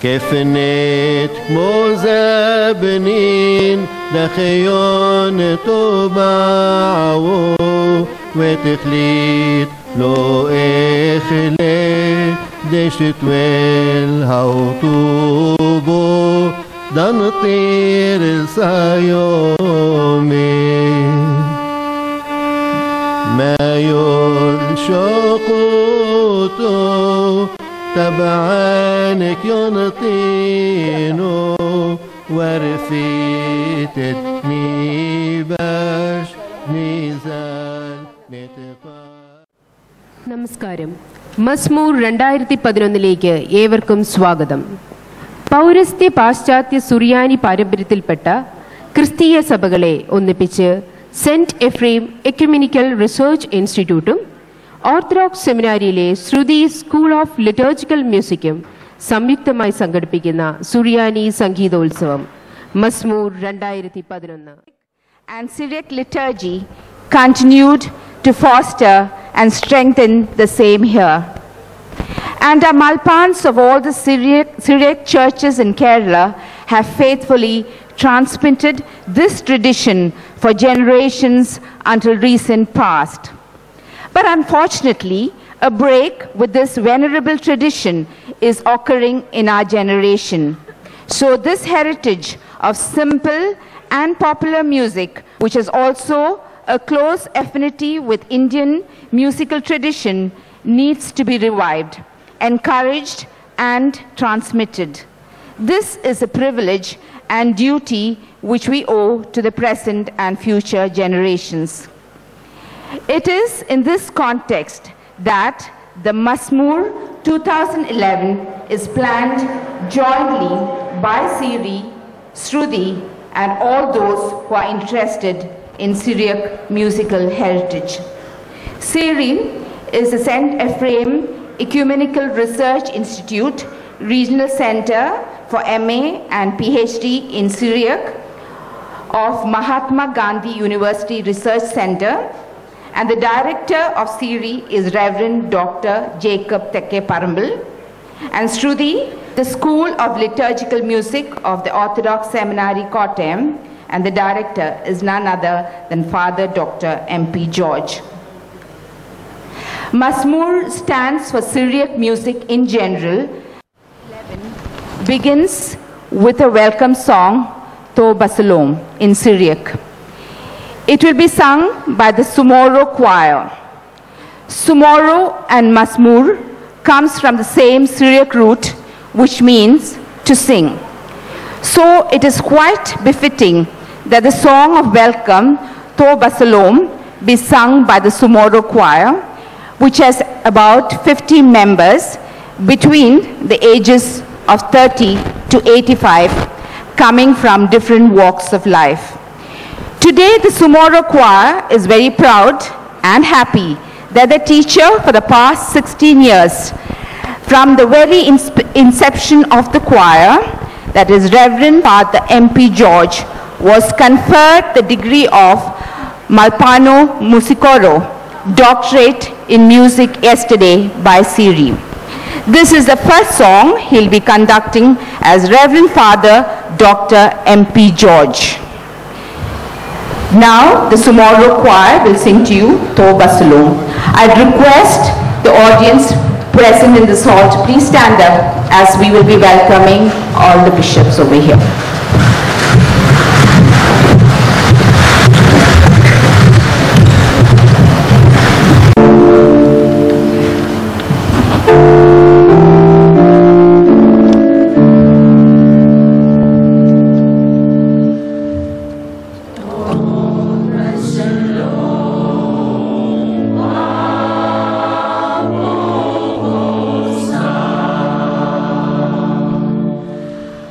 كفنت مزابنين دخيون طباعو وتخليت لو إخلي دشت والهوطوبو دنطير سايومي ما يلشقوتو تبعانك ينطينو ورفيتتني باش نزال نتقا. നമസ്കാരം. മസ്മൂർ 2011 ഏവർക്കും സ്വാഗതം. പൗരസ്ത്യ പാശ്ചാത്യ സുറിയാനി പാരമ്പര്യത്തിൽപ്പെട്ട ക്രിസ്തീയ സഭകളെ ഒന്നിപ്പിച്ച് സെന്റ് എഫ്രേം എക്യുമെനിക്കൽ റിസർച്ച് ഇൻസ്റ്റിറ്റ്യൂട്ടും ഓർത്തഡോക്സ് സെമിനാരിയിലെ ശ്രുതി സ്കൂൾ ഓഫ് ലിറ്റർജിക്കൽ മ്യൂസിക്കും സംയുക്തമായി സംഘടിപ്പിക്കുന്ന സുറിയാനി സംഗീതോത്സവം മസ്മൂർ 2011. And Syriac liturgy continued to foster and strengthen the same here. And our Malpans of all the Syriac churches in Kerala have faithfully transmitted this tradition for generations until recent past. But unfortunately, a break with this venerable tradition is occurring in our generation. So this heritage of simple and popular music, which is also a close affinity with Indian musical tradition, needs to be revived, encouraged and transmitted. This is a privilege and duty which we owe to the present and future generations. It is in this context that the Masmur 2011 is planned jointly by Siri, Shruti and all those who are interested in Syriac musical heritage. Siri is the St. Ephraim Ecumenical Research Institute Regional Center for MA and PhD in Syriac of Mahatma Gandhi University Research Center, and the director of Siri is Reverend Dr. Jacob Tekke Parambal, and Shruti, the School of Liturgical Music of the Orthodox Seminary Kottayam, and the director is none other than Father Dr. M.P. George. Masmur stands for Syriac music in general. Begins with a welcome song, Toba Salom, in Syriac. It will be sung by the Sumoro choir. Sumoro and Masmur comes from the same Syriac root, which means to sing. So it is quite befitting that the song of welcome, Toba Salom, be sung by the Sumoro choir, which has about 50 members between the ages of 30 to 85, coming from different walks of life. Today, the Sumoro choir is very proud and happy that the teacher for the past 16 years, from the very inception of the choir, that is Reverend Father M.P. George, was conferred the degree of Malpano Musicoro, doctorate in music yesterday by Siri. This is the first song he'll be conducting as Reverend Father Dr. M.P. George. Now the Sumoro choir will sing to you Toba Salom. I'd request the audience present in this hall to please stand up as we will be welcoming all the bishops over here.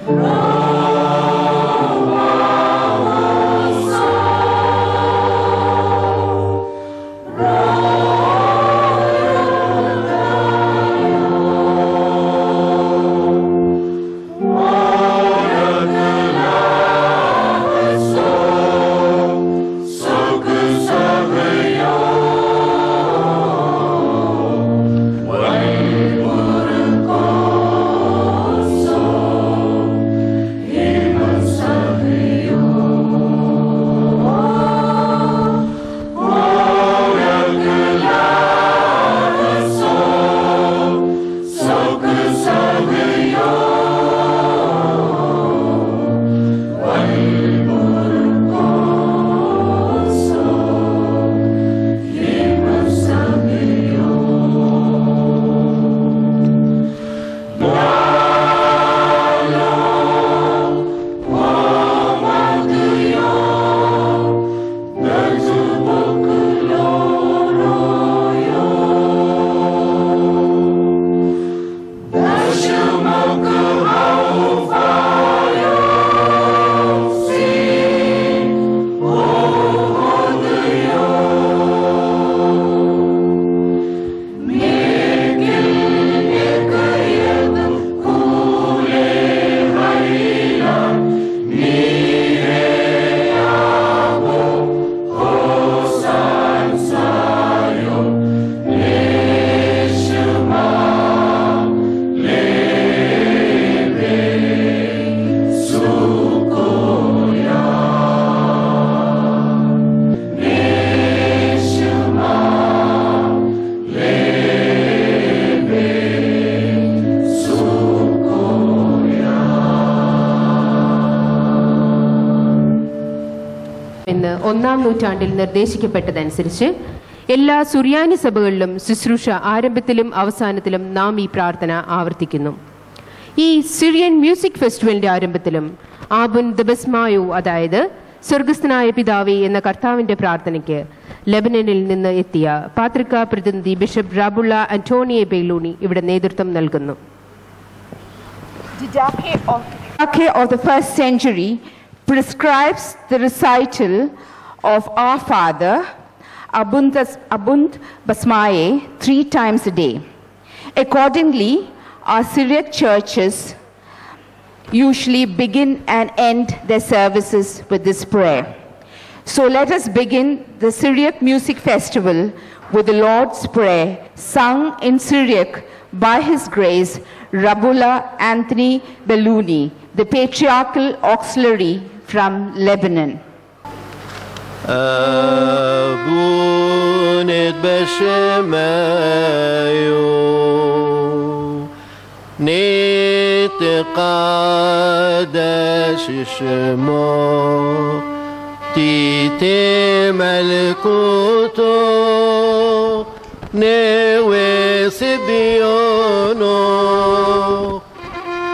Oh നൂറ്റാണ്ടിൽ നിർദ്ദേശിക്കപ്പെട്ടതനുസരിച്ച് എല്ലാ സുറിയാനി സഭകളിലും ശുശ്രൂഷ ആരംഭത്തിലും അവസാനത്തിലും നാം ഈ പ്രാർത്ഥന ആവർത്തിക്കുന്നു. ഈ Syrian music ഫെസ്റ്റിവലിന്റെ ആരംഭത്തിലും Abun ദബസ്മായോ, അതായത് സ്വർഗസ്ഥനായ പിതാവേ എന്ന കർത്താവിന്റെ പ്രാർത്ഥനയ്ക്ക് ലെബനനിൽ നിന്ന് എത്തിയ പാത്രിക പ്രതിനിധി ബിഷപ്പ് റാബുള്ള അന്റോണിയെ ബെയ്ലൂണി ഇവിടെ നേതൃത്വം നൽകുന്നു. Didache of the first century prescribes the recital of Our Father, Abund Basmaye, 3 times a day. Accordingly, our Syriac churches usually begin and end their services with this prayer. So let us begin the Syriac Music Festival with the Lord's Prayer, sung in Syriac by His Grace, Rabula Anthony Belluni, the Patriarchal Auxiliary from Lebanon. Abunet b'shemayu nitqadash shemo tite malkuto newe sidiono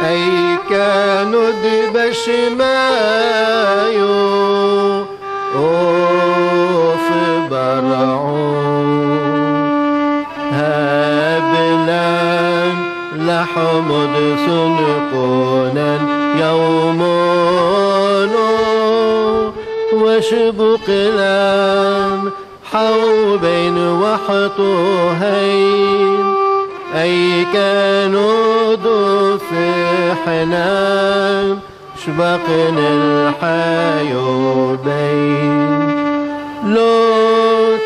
ay kanud b'shemayu of bar'un hablan lahmud sunqunan yawmun وشبقلان حوبين وحطوهين أي كانوا دوث حنان شبقن الحيوبين لو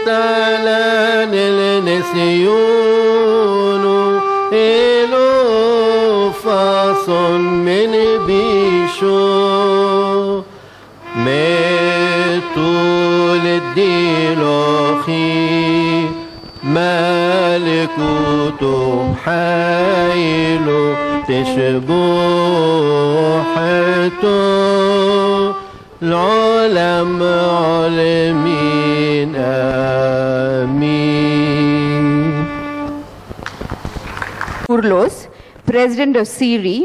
تعلن النسيون إلو فاص من بيشو ميتول الديلوخي مالكوتو حايلو تشبوحتو العالم عالمين آمين. Kurlos, president of Syri,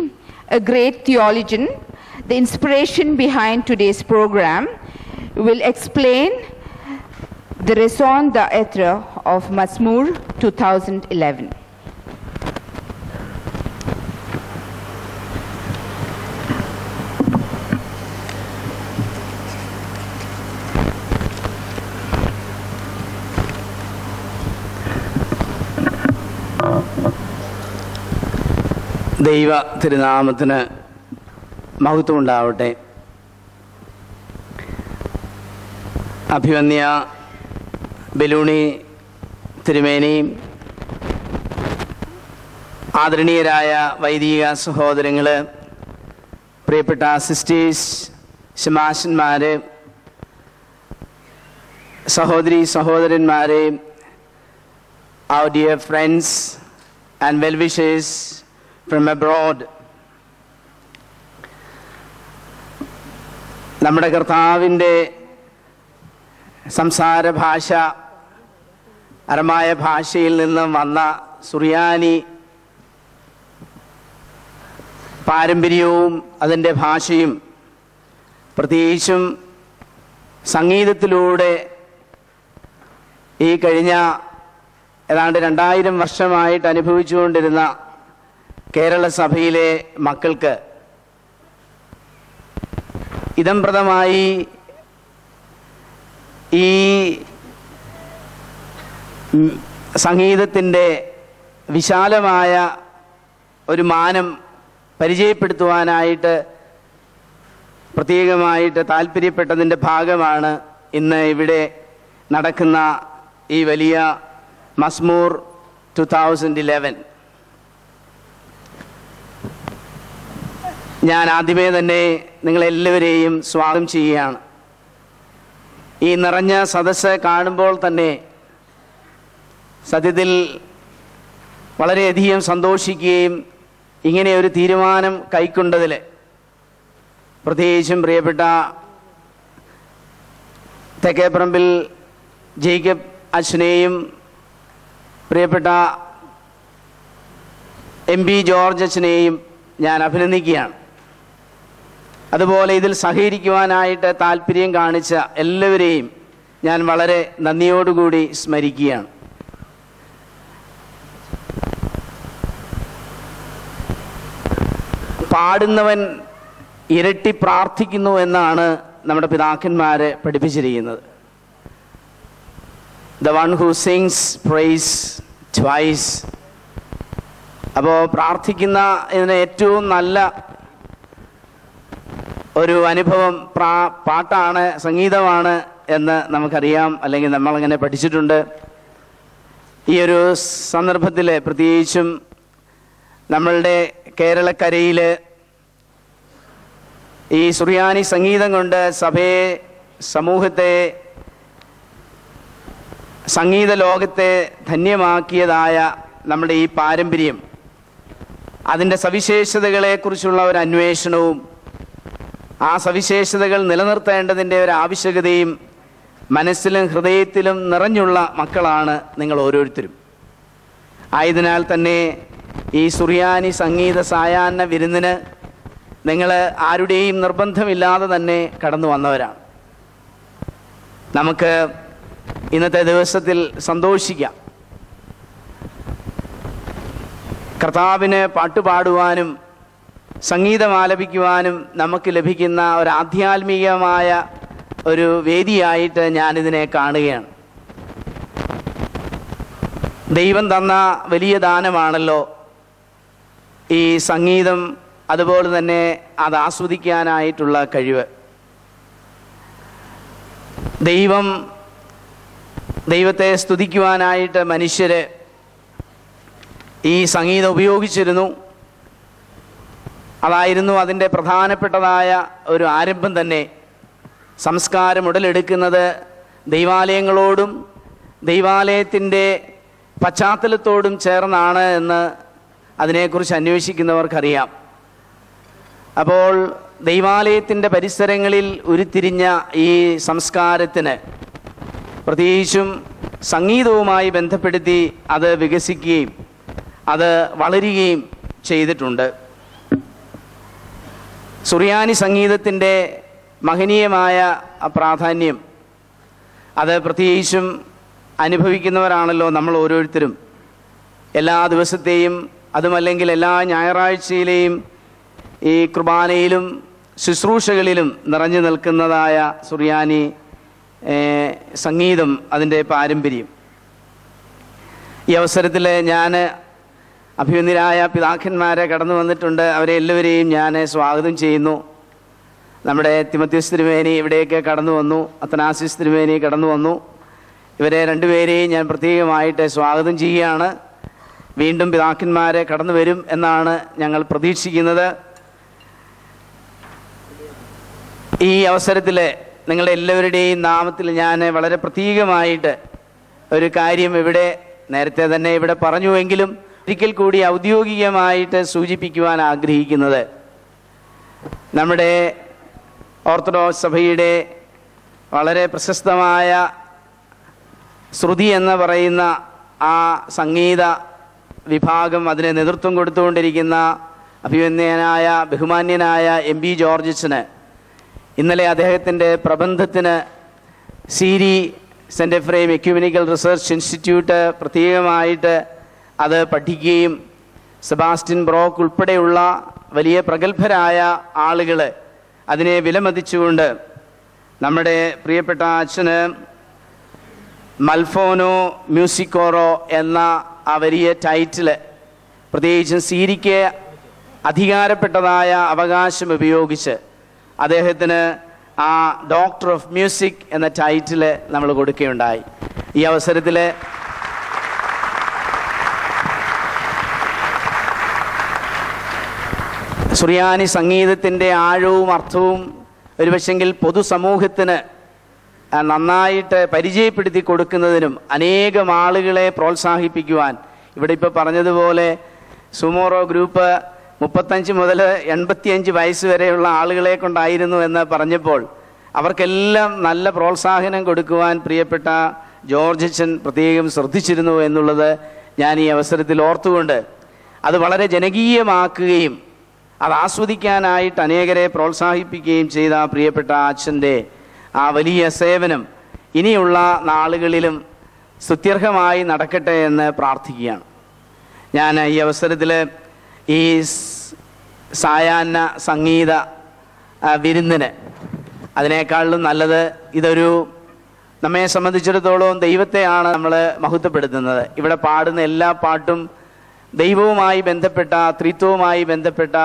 a great theologian, the inspiration behind today's program, will explain the raison d'être of Mazmur 2011. ദൈവ തിരുനാമത്തിന് മഹത്വം ഉണ്ടാവട്ടെ. അഭിവന്യ ബെലൂണി തിരുമേനി, ആദരണീയരായ വൈദിക സഹോദരങ്ങൾ, പ്രിയപ്പെട്ട സിസ്റ്റേഴ്സ്, ശമാശന്മാർ, സഹോദരി സഹോദരന്മാരെ, our dear friends and well-wishers from abroad, നമ്മുടെ കർത്താവിൻ്റെ സംസാര ഭാഷ അരമായ ഭാഷയിൽ നിന്നും വന്ന സുറിയാനി പാരമ്പര്യവും അതിൻ്റെ ഭാഷയും പ്രത്യേകിച്ചും സംഗീതത്തിലൂടെ ഈ കഴിഞ്ഞ ഏതാണ്ട് 2000 വർഷമായിട്ട് അനുഭവിച്ചുകൊണ്ടിരുന്ന കേരള സഭയിലെ മക്കൾക്ക് ഇദംപ്രദമായി ഈ സംഗീതത്തിൻ്റെ വിശാലമായ ഒരു മാനം പരിചയപ്പെടുത്തുവാനായിട്ട് പ്രത്യേകമായിട്ട് താല്പര്യപ്പെട്ടതിൻ്റെ ഭാഗമാണ് ഇന്ന് ഇവിടെ നടക്കുന്ന ഈ വലിയ മസ്മൂർ 2011. ഞാൻ ആദ്യമേ തന്നെ നിങ്ങളെല്ലാവരെയും സ്വാഗതം ചെയ്യുകയാണ്. ഈ നിറഞ്ഞ സദസ്സ് കാണുമ്പോൾ തന്നെ സത്യത്തിൽ വളരെയധികം സന്തോഷിക്കുകയും ഇങ്ങനെ ഒരു തീരുമാനം കൈക്കൊണ്ടതിൽ പ്രത്യേകിച്ചും പ്രിയപ്പെട്ട തെക്കേപ്പറമ്പിൽ ജേക്കബ് അച്ഛനെയും പ്രിയപ്പെട്ട MP ജോർജ് അച്ഛനെയും ഞാൻ അഭിനന്ദിക്കുകയാണ്. അതുപോലെ ഇതിൽ സഹകരിക്കുവാനായിട്ട് താല്പര്യം കാണിച്ച എല്ലാവരെയും ഞാൻ വളരെ നന്ദിയോടുകൂടി സ്മരിക്കുകയാണ്. പാടുന്നവൻ ഇരട്ടി പ്രാർത്ഥിക്കുന്നു എന്നാണ് നമ്മുടെ പിതാക്കന്മാരെ പഠിപ്പിച്ചിരിക്കുന്നത്. The one who sings prays twice. അപ്പോൾ പ്രാർത്ഥിക്കുന്ന ഇതിന് ഏറ്റവും നല്ല ഒരു അനുഭവം പാട്ടാണ്, സംഗീതമാണ് എന്ന് നമുക്കറിയാം, അല്ലെങ്കിൽ നമ്മളങ്ങനെ പഠിച്ചിട്ടുണ്ട്. ഈ ഒരു സന്ദർഭത്തിൽ പ്രത്യേകിച്ചും നമ്മളുടെ കേരളക്കരയിൽ ഈ സുറിയാനി സംഗീതം കൊണ്ട് സഭയെ, സമൂഹത്തെ, സംഗീത ലോകത്തെ ധന്യമാക്കിയതായ നമ്മുടെ ഈ പാരമ്പര്യം, അതിൻ്റെ സവിശേഷതകളെക്കുറിച്ചുള്ള ഒരു അന്വേഷണവും ആ സവിശേഷതകൾ നിലനിർത്തേണ്ടതിൻ്റെ ഒരു ആവശ്യകതയും മനസ്സിലും ഹൃദയത്തിലും നിറഞ്ഞുള്ള മക്കളാണ് നിങ്ങൾ ഓരോരുത്തരും. ആയതിനാൽ തന്നെ ഈ സുറിയാനി സംഗീത സായാഹ്ന വിരുന്നിന് നിങ്ങൾ ആരുടെയും നിർബന്ധമില്ലാതെ തന്നെ കടന്നു വന്നവരാണ്. നമുക്ക് ഇന്നത്തെ ദിവസത്തിൽ സന്തോഷിക്കാം. കർത്താവിന് പാട്ടുപാടുവാനും സംഗീതം ആലപിക്കുവാനും നമുക്ക് ലഭിക്കുന്ന ഒരു ആധ്യാത്മികമായ ഒരു വേദിയായിട്ട് ഞാനിതിനെ കാണുകയാണ്. ദൈവം തന്ന വലിയ ദാനമാണല്ലോ ഈ സംഗീതം, അതുപോലെ തന്നെ അത് ആസ്വദിക്കാനായിട്ടുള്ള കഴിവ്. ദൈവത്തെ സ്തുതിക്കുവാനായിട്ട് മനുഷ്യര് ഈ സംഗീതം ഉപയോഗിച്ചിരുന്നു. അതായിരുന്നു അതിൻ്റെ പ്രധാനപ്പെട്ടതായ ഒരു ആരംഭം തന്നെ. സംസ്കാരം ഉടലെടുക്കുന്നത് ദൈവാലയങ്ങളോടും ദൈവാലയത്തിൻ്റെ പശ്ചാത്തലത്തോടും ചേർന്നാണ് എന്ന് അതിനെക്കുറിച്ച് അന്വേഷിക്കുന്നവർക്കറിയാം. അപ്പോൾ ദൈവാലയത്തിൻ്റെ പരിസരങ്ങളിൽ ഉരുത്തിരിഞ്ഞ ഈ സംസ്കാരത്തിന് പ്രത്യേകിച്ചും സംഗീതവുമായി ബന്ധപ്പെടുത്തി അത് വികസിക്കുകയും അത് വളരുകയും ചെയ്തിട്ടുണ്ട്. സുറിയാനി സംഗീതത്തിൻ്റെ മഹനീയമായ പ്രാധാന്യം അത് പ്രത്യേകിച്ചും അനുഭവിക്കുന്നവരാണല്ലോ നമ്മൾ ഓരോരുത്തരും. എല്ലാ ദിവസത്തെയും, അതുമല്ലെങ്കിൽ എല്ലാ ഞായറാഴ്ചയിലെയും ഈ കുർബാനയിലും ശുശ്രൂഷകളിലും നിറഞ്ഞു നിൽക്കുന്നതായ സുറിയാനി സംഗീതം, അതിൻ്റെ പാരമ്പര്യം. ഈ അവസരത്തിൽ ഞാൻ അഭിമന്യരായ പിതാക്കന്മാരെ കടന്നു വന്നിട്ടുണ്ട്. അവരെ എല്ലാവരെയും ഞാൻ സ്വാഗതം ചെയ്യുന്നു. നമ്മുടെ തിമോത്തിയോസ് തിരുമേനി ഇവിടെയൊക്കെ കടന്നു വന്നു, അത്തനാസിസ് തിരുമേനി കടന്നു വന്നു. ഇവരെ രണ്ടുപേരെയും ഞാൻ പ്രത്യേകമായിട്ട് സ്വാഗതം ചെയ്യുകയാണ്. വീണ്ടും പിതാക്കന്മാരെ കടന്നു വരും എന്നാണ് ഞങ്ങൾ പ്രതീക്ഷിക്കുന്നത്. ഈ അവസരത്തിൽ നിങ്ങളുടെ എല്ലാവരുടെയും നാമത്തിൽ ഞാൻ വളരെ പ്രത്യേകമായിട്ട് ഒരു കാര്യം ഇവിടെ നേരത്തെ തന്നെ ഇവിടെ പറഞ്ഞുവെങ്കിലും ഒരിക്കൽ കൂടി ഔദ്യോഗികമായിട്ട് സൂചിപ്പിക്കുവാൻ ആഗ്രഹിക്കുന്നത്, നമ്മുടെ ഓർത്തഡോക്സ് സഭയുടെ വളരെ പ്രശസ്തമായ ശ്രുതി എന്ന് പറയുന്ന ആ സംഗീത വിഭാഗം, അതിന് നേതൃത്വം കൊടുത്തുകൊണ്ടിരിക്കുന്ന അഭിമന്യനായ ബഹുമാന്യനായ MP ജോർജ് അച്ഛന് ഇന്നലെ അദ്ദേഹത്തിൻ്റെ പ്രബന്ധത്തിന് SEERI saint Ephrem ecumenical research institute പ്രത്യേകമായിട്ട് അത് പഠിക്കുകയും സെബാസ്റ്റ്യൻ ബ്രോക്ക് ഉൾപ്പെടെയുള്ള വലിയ പ്രഗത്ഭരായ ആളുകൾ അതിനെ വിലമതിച്ചുകൊണ്ട് നമ്മുടെ പ്രിയപ്പെട്ട അച്ഛന് മൽഫോനോ മ്യൂസിക്കോറോ എന്ന ആ വലിയ ടൈറ്റിൽ, പ്രത്യേകിച്ചും സീരിക്ക് അധികാരപ്പെട്ടതായ അവകാശം ഉപയോഗിച്ച് അദ്ദേഹത്തിന് ആ ഡോക്ടർ ഓഫ് മ്യൂസിക് എന്ന ടൈറ്റിൽ നമ്മൾ കൊടുക്കുകയുണ്ടായി. ഈ അവസരത്തിൽ സുറിയാനി സംഗീതത്തിൻ്റെ ആഴവും അർത്ഥവും ഒരുപക്ഷെങ്കിൽ പൊതുസമൂഹത്തിന് നന്നായിട്ട് പരിചയപ്പെടുത്തി കൊടുക്കുന്നതിനും അനേകം ആളുകളെ പ്രോത്സാഹിപ്പിക്കുവാൻ, ഇവിടെ ഇപ്പോൾ പറഞ്ഞതുപോലെ സുമോറോ ഗ്രൂപ്പ് 35 മുതൽ 85 വയസ്സ് വരെയുള്ള ആളുകളെ കൊണ്ടായിരുന്നു എന്ന് പറഞ്ഞപ്പോൾ അവർക്കെല്ലാം നല്ല പ്രോത്സാഹനം കൊടുക്കുവാൻ പ്രിയപ്പെട്ട ജോർജ് അച്ഛൻ പ്രത്യേകം ശ്രദ്ധിച്ചിരുന്നു എന്നുള്ളത് ഞാൻ ഈ അവസരത്തിൽ ഓർത്തുകൊണ്ട് അത് വളരെ ജനകീയമാക്കുകയും അത് ആസ്വദിക്കാനായിട്ട് അനേകരെ പ്രോത്സാഹിപ്പിക്കുകയും ചെയ്ത പ്രിയപ്പെട്ട അച്ഛൻ്റെ ആ വലിയ സേവനം ഇനിയുള്ള നാളുകളിലും സ്തുത്യർഹമായി നടക്കട്ടെ എന്ന് പ്രാർത്ഥിക്കുകയാണ്. ഞാൻ ഈ അവസരത്തിൽ ഈ സായാഹ്ന സംഗീത വിരുന്നിന് അതിനേക്കാളും നല്ലത് ഇതൊരു നമ്മെ സംബന്ധിച്ചിടത്തോളം ദൈവത്തെയാണ് നമ്മൾ മഹത്വപ്പെടുത്തുന്നത്. ഇവിടെ പാടുന്ന എല്ലാ പാട്ടും ദൈവവുമായി ബന്ധപ്പെട്ട, ത്രിത്വവുമായി ബന്ധപ്പെട്ട,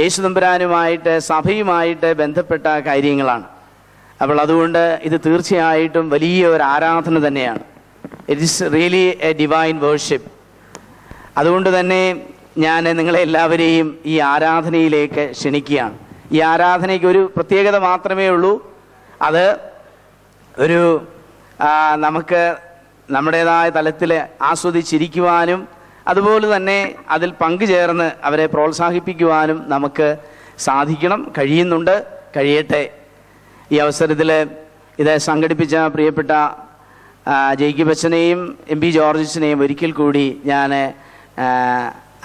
യേശുതമ്പുരാനുമായിട്ട്, സഭയുമായിട്ട് ബന്ധപ്പെട്ട കാര്യങ്ങളാണ്. അപ്പോൾ അതുകൊണ്ട് ഇത് തീർച്ചയായിട്ടും വലിയ ഒരു ആരാധന തന്നെയാണ്. It is really A divine worship. അതുകൊണ്ട് തന്നെ ഞാൻ നിങ്ങളെ എല്ലാവരെയും ഈ ആരാധനയിലേക്ക് ക്ഷണിക്കുകയാണ്. ഈ ആരാധനയ്ക്ക് ഒരു പ്രത്യേകത മാത്രമേ ഉള്ളൂ. അത് ഒരു നമുക്ക് നമ്മുടേതായ തലത്തിൽ ആസ്വദിച്ചിരിക്കുവാനും അതുപോലെ തന്നെ അതിൽ പങ്കുചേർന്ന് അവരെ പ്രോത്സാഹിപ്പിക്കുവാനും നമുക്ക് സാധിക്കണം, കഴിയുന്നുണ്ട്, കഴിയട്ടെ. ഈ അവസരത്തിൽ ഇത് സംഘടിപ്പിച്ച പ്രിയപ്പെട്ട ജേക്കബ് അച്ഛനെയും എം പി ജോർജ് അച്ഛനെയും ഒരിക്കൽ കൂടി ഞാൻ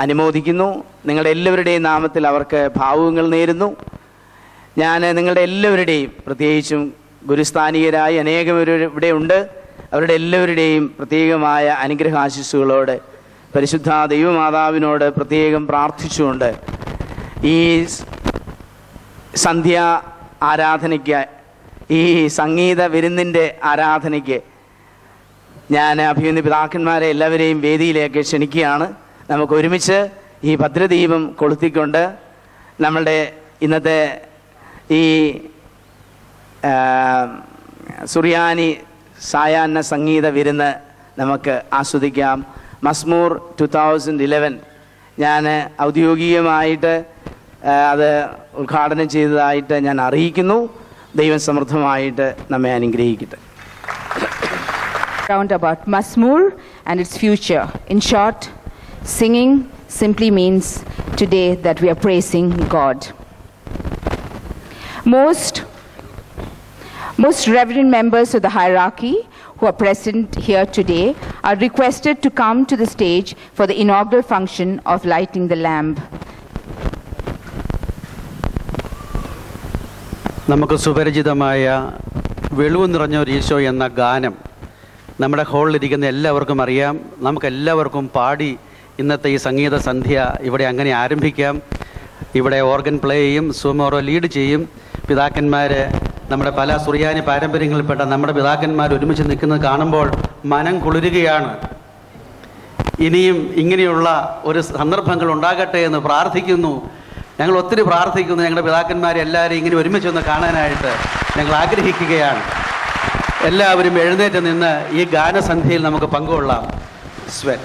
അനുമോദിക്കുന്നു. നിങ്ങളുടെ എല്ലാവരുടെയും നാമത്തിൽ അവർക്ക് ഭാവുകങ്ങൾ നേരുന്നു. ഞാൻ നിങ്ങളുടെ എല്ലാവരുടെയും, പ്രത്യേകിച്ചും ഗുരുസ്ഥാനീയരായി അനേകം ഇവിടെ ഉണ്ട്, അവരുടെ എല്ലാവരുടെയും പ്രത്യേകമായ അനുഗ്രഹാശിസ്സുകളോട് പരിശുദ്ധ ദൈവമാതാവിനോട് പ്രത്യേകം പ്രാർത്ഥിച്ചുകൊണ്ട് ഈ സന്ധ്യ ആരാധനയ്ക്ക്, ഈ സംഗീത വിരുന്നിൻ്റെ ആരാധനയ്ക്ക് ഞാൻ അഭിമന്യ പിതാക്കന്മാരെ എല്ലാവരെയും വേദിയിലേക്ക് ക്ഷണിക്കുകയാണ്. നമുക്ക് ഒരുമിച്ച് ഈ ഭദ്രദീപം കൊളുത്തിക്കൊണ്ട് നമ്മളുടെ ഇന്നത്തെ ഈ സുറിയാനി സായാഹ്ന സംഗീത വിരുന്ന് നമുക്ക് ആസ്വദിക്കാം. മസ്മൂർ 2011 ഞാൻ ഔദ്യോഗികമായിട്ട് അത് ഉദ്ഘാടനം ചെയ്തതായിട്ട് ഞാൻ അറിയിക്കുന്നു. ദൈവം സമൃദ്ധമായിട്ട് നമ്മെ അനുഗ്രഹിക്കട്ടെ. Round about Mazmur and its future. In short, singing simply means today that we are praising God. Most reverend members of the hierarchy who are present here today are requested to come to the stage for the inaugural function of lighting the lamp. നമുക്ക് സുപരിചിതമായ വെളിവ് നിറഞ്ഞൊരു ഈശോ എന്ന ഗാനം നമ്മുടെ ഹാളിലിരിക്കുന്ന എല്ലാവർക്കും അറിയാം. നമുക്കെല്ലാവർക്കും പാടി ഇന്നത്തെ ഈ സംഗീത സന്ധ്യ ഇവിടെ അങ്ങനെ ആരംഭിക്കാം. ഇവിടെ ഓർഗൻ പ്ലേ ചെയ്യും, സുമോറോ ലീഡ് ചെയ്യും. പിതാക്കന്മാർ, നമ്മുടെ പല സുറിയാനി പാരമ്പര്യങ്ങളിൽപ്പെട്ട നമ്മുടെ പിതാക്കന്മാർ ഒരുമിച്ച് നിൽക്കുന്നത് കാണുമ്പോൾ മനം കുളിരുകയാണ്. ഇനിയും ഇങ്ങനെയുള്ള ഒരു സന്ദർഭങ്ങൾ ഉണ്ടാകട്ടെ എന്ന് പ്രാർത്ഥിക്കുന്നു. ഞങ്ങൾ ഒത്തിരി പ്രാർത്ഥിക്കുന്നു. ഞങ്ങളുടെ പിതാക്കന്മാരെ എല്ലാവരും ഇങ്ങനെ ഒരുമിച്ചൊന്ന് കാണാനായിട്ട് ഞങ്ങൾ ആഗ്രഹിക്കുകയാണ്. എല്ലാവരും എഴുന്നേറ്റ് നിന്ന് ഈ ഗാനസന്ധ്യയിൽ നമുക്ക് പങ്കുകൊള്ളാം. സ്വൻ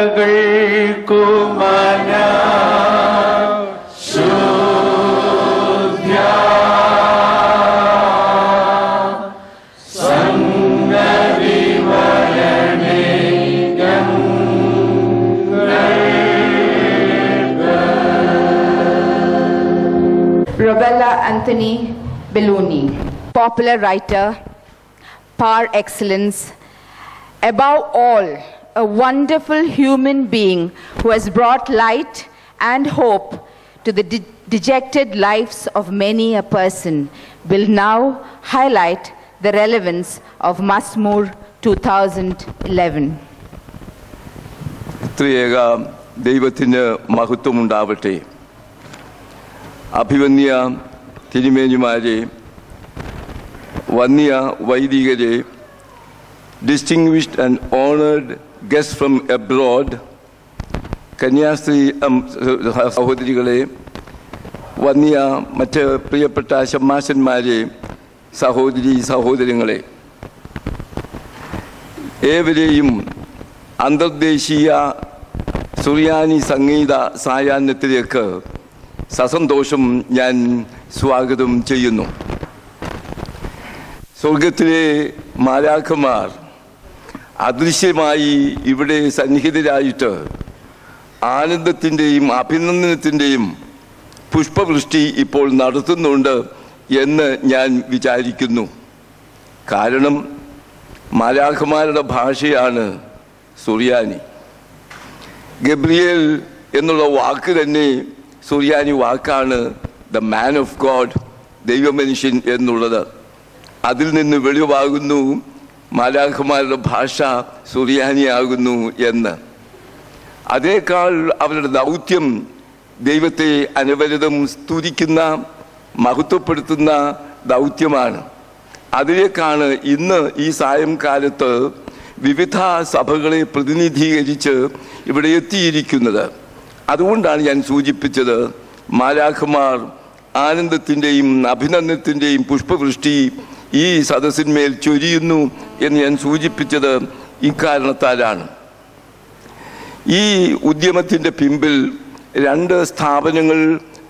Robella Anthony Belloni, popular writer, par excellence, above all, a wonderful human being who has brought light and hope to the dejected lives of many a person, will now highlight the relevance of Mazmur 2011. ത്രിയേക ദൈവത്തിന് മഹത്വമുണ്ടാവട്ടെ. അഭിവന്യ തിരുമേനിമാരെ, വന്യ വൈദികരെ, distinguished and honored guests from abroad, കന്യാസ്ത്രീ സഹോദരികളെ, വന്യ മറ്റ് പ്രിയപ്പെട്ട ശമ്മാശന്മാരെ, സഹോദരി സഹോദരങ്ങളെ, ഏവരെയും അന്തർദേശീയ സുറിയാനി സംഗീത സായാഹ്നത്തിലേക്ക് സസന്തോഷം ഞാൻ സ്വാഗതം ചെയ്യുന്നു. സ്വർഗത്തിലെ മാലാഖമാർ അദൃശ്യമായി ഇവിടെ സന്നിഹിതരായിട്ട് ആനന്ദത്തിൻ്റെയും അഭിനന്ദനത്തിൻ്റെയും പുഷ്പവൃഷ്ടി ഇപ്പോൾ നടത്തുന്നുണ്ട് എന്ന് ഞാൻ വിചാരിക്കുന്നു. കാരണം മാലാഖമാരുടെ ഭാഷയാണ് സുറിയാനി. ഗബ്രിയേൽ എന്നുള്ള വാക്ക് തന്നെ സുറിയാനി വാക്കാണ്, ദ മാൻ ഓഫ് ഗോഡ്, ദൈവമനുഷ്യൻ എന്നുള്ളത്. അതിൽ നിന്ന് വെളിവാകുന്നു മാലാഖമാരുടെ ഭാഷ സുറിയാനിയാകുന്നു എന്ന്. അതേക്കാൾ അവരുടെ ദൗത്യം ദൈവത്തെ അനവരതം സ്തുതിക്കുന്ന, മഹത്വപ്പെടുത്തുന്ന ദൗത്യമാണ്. അതിലേക്കാണ് ഇന്ന് ഈ സായംകാലത്ത് വിവിധ സഭകളെ പ്രതിനിധീകരിച്ച് ഇവിടെ എത്തിയിരിക്കുന്നത്. അതുകൊണ്ടാണ് ഞാൻ സൂചിപ്പിച്ചത്, മാലാഖമാർ ആനന്ദത്തിൻ്റെയും അഭിനന്ദനത്തിൻ്റെയും പുഷ്പവൃഷ്ടി ഈ സദസ്സിന്മേൽ ചൊരിയുന്നു എന്ന് ഞാൻ സൂചിപ്പിച്ചത് ഇക്കാരണത്താലാണ്. ഈ ഉദ്യമത്തിൻ്റെ പിമ്പിൽ 2 സ്ഥാപനങ്ങൾ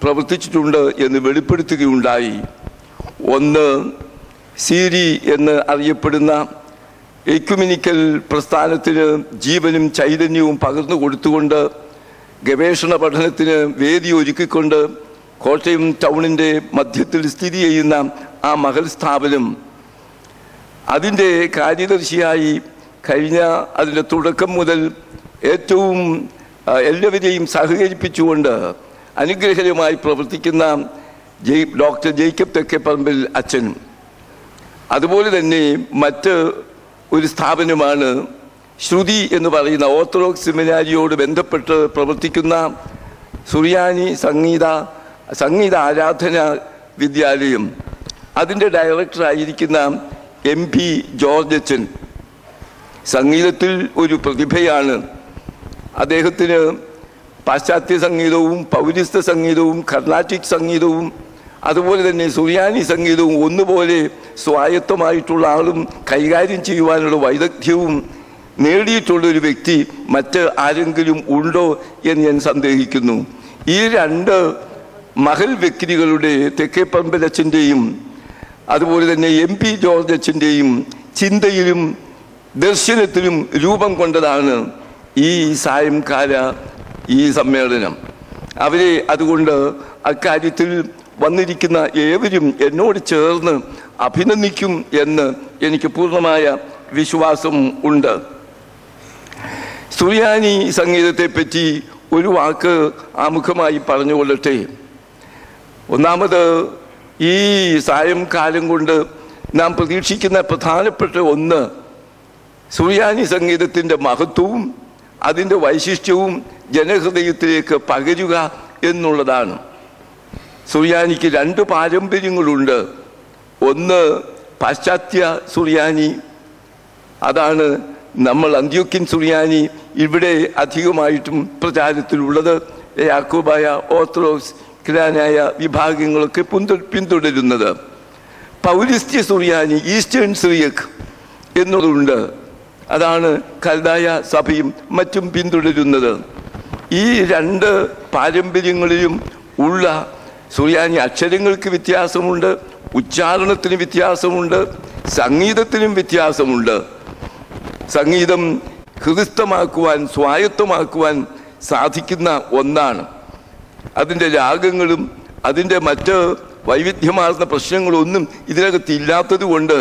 പ്രവർത്തിച്ചിട്ടുണ്ട് എന്ന് വെളിപ്പെടുത്തുകയുണ്ടായി. ഒന്ന്, സീരി എന്ന് അറിയപ്പെടുന്ന എക്യുമെനിക്കൽ പ്രസ്ഥാനത്തിന് ജീവനും ചൈതന്യവും പകർന്നു കൊടുത്തുകൊണ്ട് ഗവേഷണ പഠനത്തിന് വേദി ഒരുക്കിക്കൊണ്ട് കോട്ടയം ടൗണിൻ്റെ മധ്യത്തിൽ സ്ഥിതി ചെയ്യുന്ന ആ മഹൽ സ്ഥാപനം, അതിൻ്റെ കാര്യദർശിയായി കഴിഞ്ഞ അതിൻ്റെ തുടക്കം മുതൽ ഏറ്റവും എല്ലാവരെയും സഹകരിപ്പിച്ചുകൊണ്ട് അനുഗ്രഹകരമായി പ്രവർത്തിക്കുന്ന ഡോക്ടർ ജേക്കബ് തെക്കേപ്പറമ്പിൽ അച്ഛൻ, അതുപോലെ തന്നെ മറ്റ് ഒരു സ്ഥാപനമാണ് ശ്രുതി എന്ന് പറയുന്ന ഓർത്തഡോക്സ് സെമിനാരിയോട് ബന്ധപ്പെട്ട് പ്രവർത്തിക്കുന്ന സുറിയാനി സംഗീത ആരാധന വിദ്യാലയം. അതിൻ്റെ ഡയറക്ടറായിരിക്കുന്ന MP ജോർജ് അച്ഛൻ സംഗീതത്തിൽ ഒരു പ്രതിഭയാണ്. അദ്ദേഹത്തിന് പാശ്ചാത്യ സംഗീതവും പൗരസ്ത്യ സംഗീതവും കർണാട്ടിക് സംഗീതവും അതുപോലെ തന്നെ സുറിയാനി സംഗീതവും ഒന്നുപോലെ സ്വായത്തമായിട്ടുള്ള ആളും കൈകാര്യം ചെയ്യുവാനുള്ള വൈദഗ്ധ്യവും നേടിയിട്ടുള്ളൊരു വ്യക്തി മറ്റ് ആരെങ്കിലും ഉണ്ടോ എന്ന് ഞാൻ സന്ദേഹിക്കുന്നു. ഈ 2 മഹൽ വ്യക്തികളുടെ തെക്കേപ്പറമ്പിലച്ഛൻ്റെയും അതുപോലെ തന്നെ MP ജോർജ് അച്ഛൻ്റെയും ചിന്തയിലും ദർശനത്തിലും രൂപം കൊണ്ടതാണ് ഈ സായംകാല ഈ സമ്മേളനം. അവരെ അതുകൊണ്ട് അക്കാര്യത്തിൽ വന്നിരിക്കുന്ന ഏവരും എന്നോട് ചേർന്ന് അഭിനന്ദിക്കും എന്ന് എനിക്ക് പൂർണ്ണമായ വിശ്വാസം ഉണ്ട്. സുറിയാനി സംഗീതത്തെപ്പറ്റി ഒരു വാക്ക് ആമുഖമായി പറഞ്ഞുകൊള്ളട്ടെ. ഒന്നാമത്, ഈ സായംകാലം കൊണ്ട് നാം പ്രതീക്ഷിക്കുന്ന പ്രധാനപ്പെട്ട ഒന്ന് സുറിയാനി സംഗീതത്തിൻ്റെ മഹത്വവും അതിൻ്റെ വൈശിഷ്ട്യവും ജനഹൃദയത്തിലേക്ക് പകരുക എന്നുള്ളതാണ്. സുറിയാനിക്ക് 2 പാരമ്പര്യങ്ങളുണ്ട്. ഒന്ന് പാശ്ചാത്യ സുറിയാനി, അതാണ് നമ്മൾ അന്ത്യോക്യൻ സുറിയാനി ഇവിടെ അധികമായിട്ടും പ്രചാരത്തിലുള്ളത്. യാക്കോബായ, ഓർത്തഡോക്സ്, ക്രിസ്ത്യാനായ വിഭാഗങ്ങളൊക്കെ പിന്തുടരുന്നത്. പൗരസ്ത്യ സുറിയാനി, ഈസ്റ്റേൺ സിറിയക് എന്നുള്ളതുണ്ട്. അതാണ് കൽദായ സഭയും മറ്റും പിന്തുടരുന്നത്. ഈ രണ്ട് പാരമ്പര്യങ്ങളിലും ഉള്ള സുറിയാനി അക്ഷരങ്ങൾക്ക് വ്യത്യാസമുണ്ട്, ഉച്ചാരണത്തിന് വ്യത്യാസമുണ്ട്, സംഗീതത്തിനും വ്യത്യാസമുണ്ട്. സംഗീതം ഹൃദിസ്ഥമാക്കുവാൻ, സ്വായത്തമാക്കുവാൻ സാധിക്കുന്ന ഒന്നാണ്. അതിൻ്റെ രാഗങ്ങളും അതിൻ്റെ മറ്റ് വൈവിധ്യമാർന്ന പ്രശ്നങ്ങളൊന്നും ഇതിനകത്ത് ഇല്ലാത്തത് കൊണ്ട്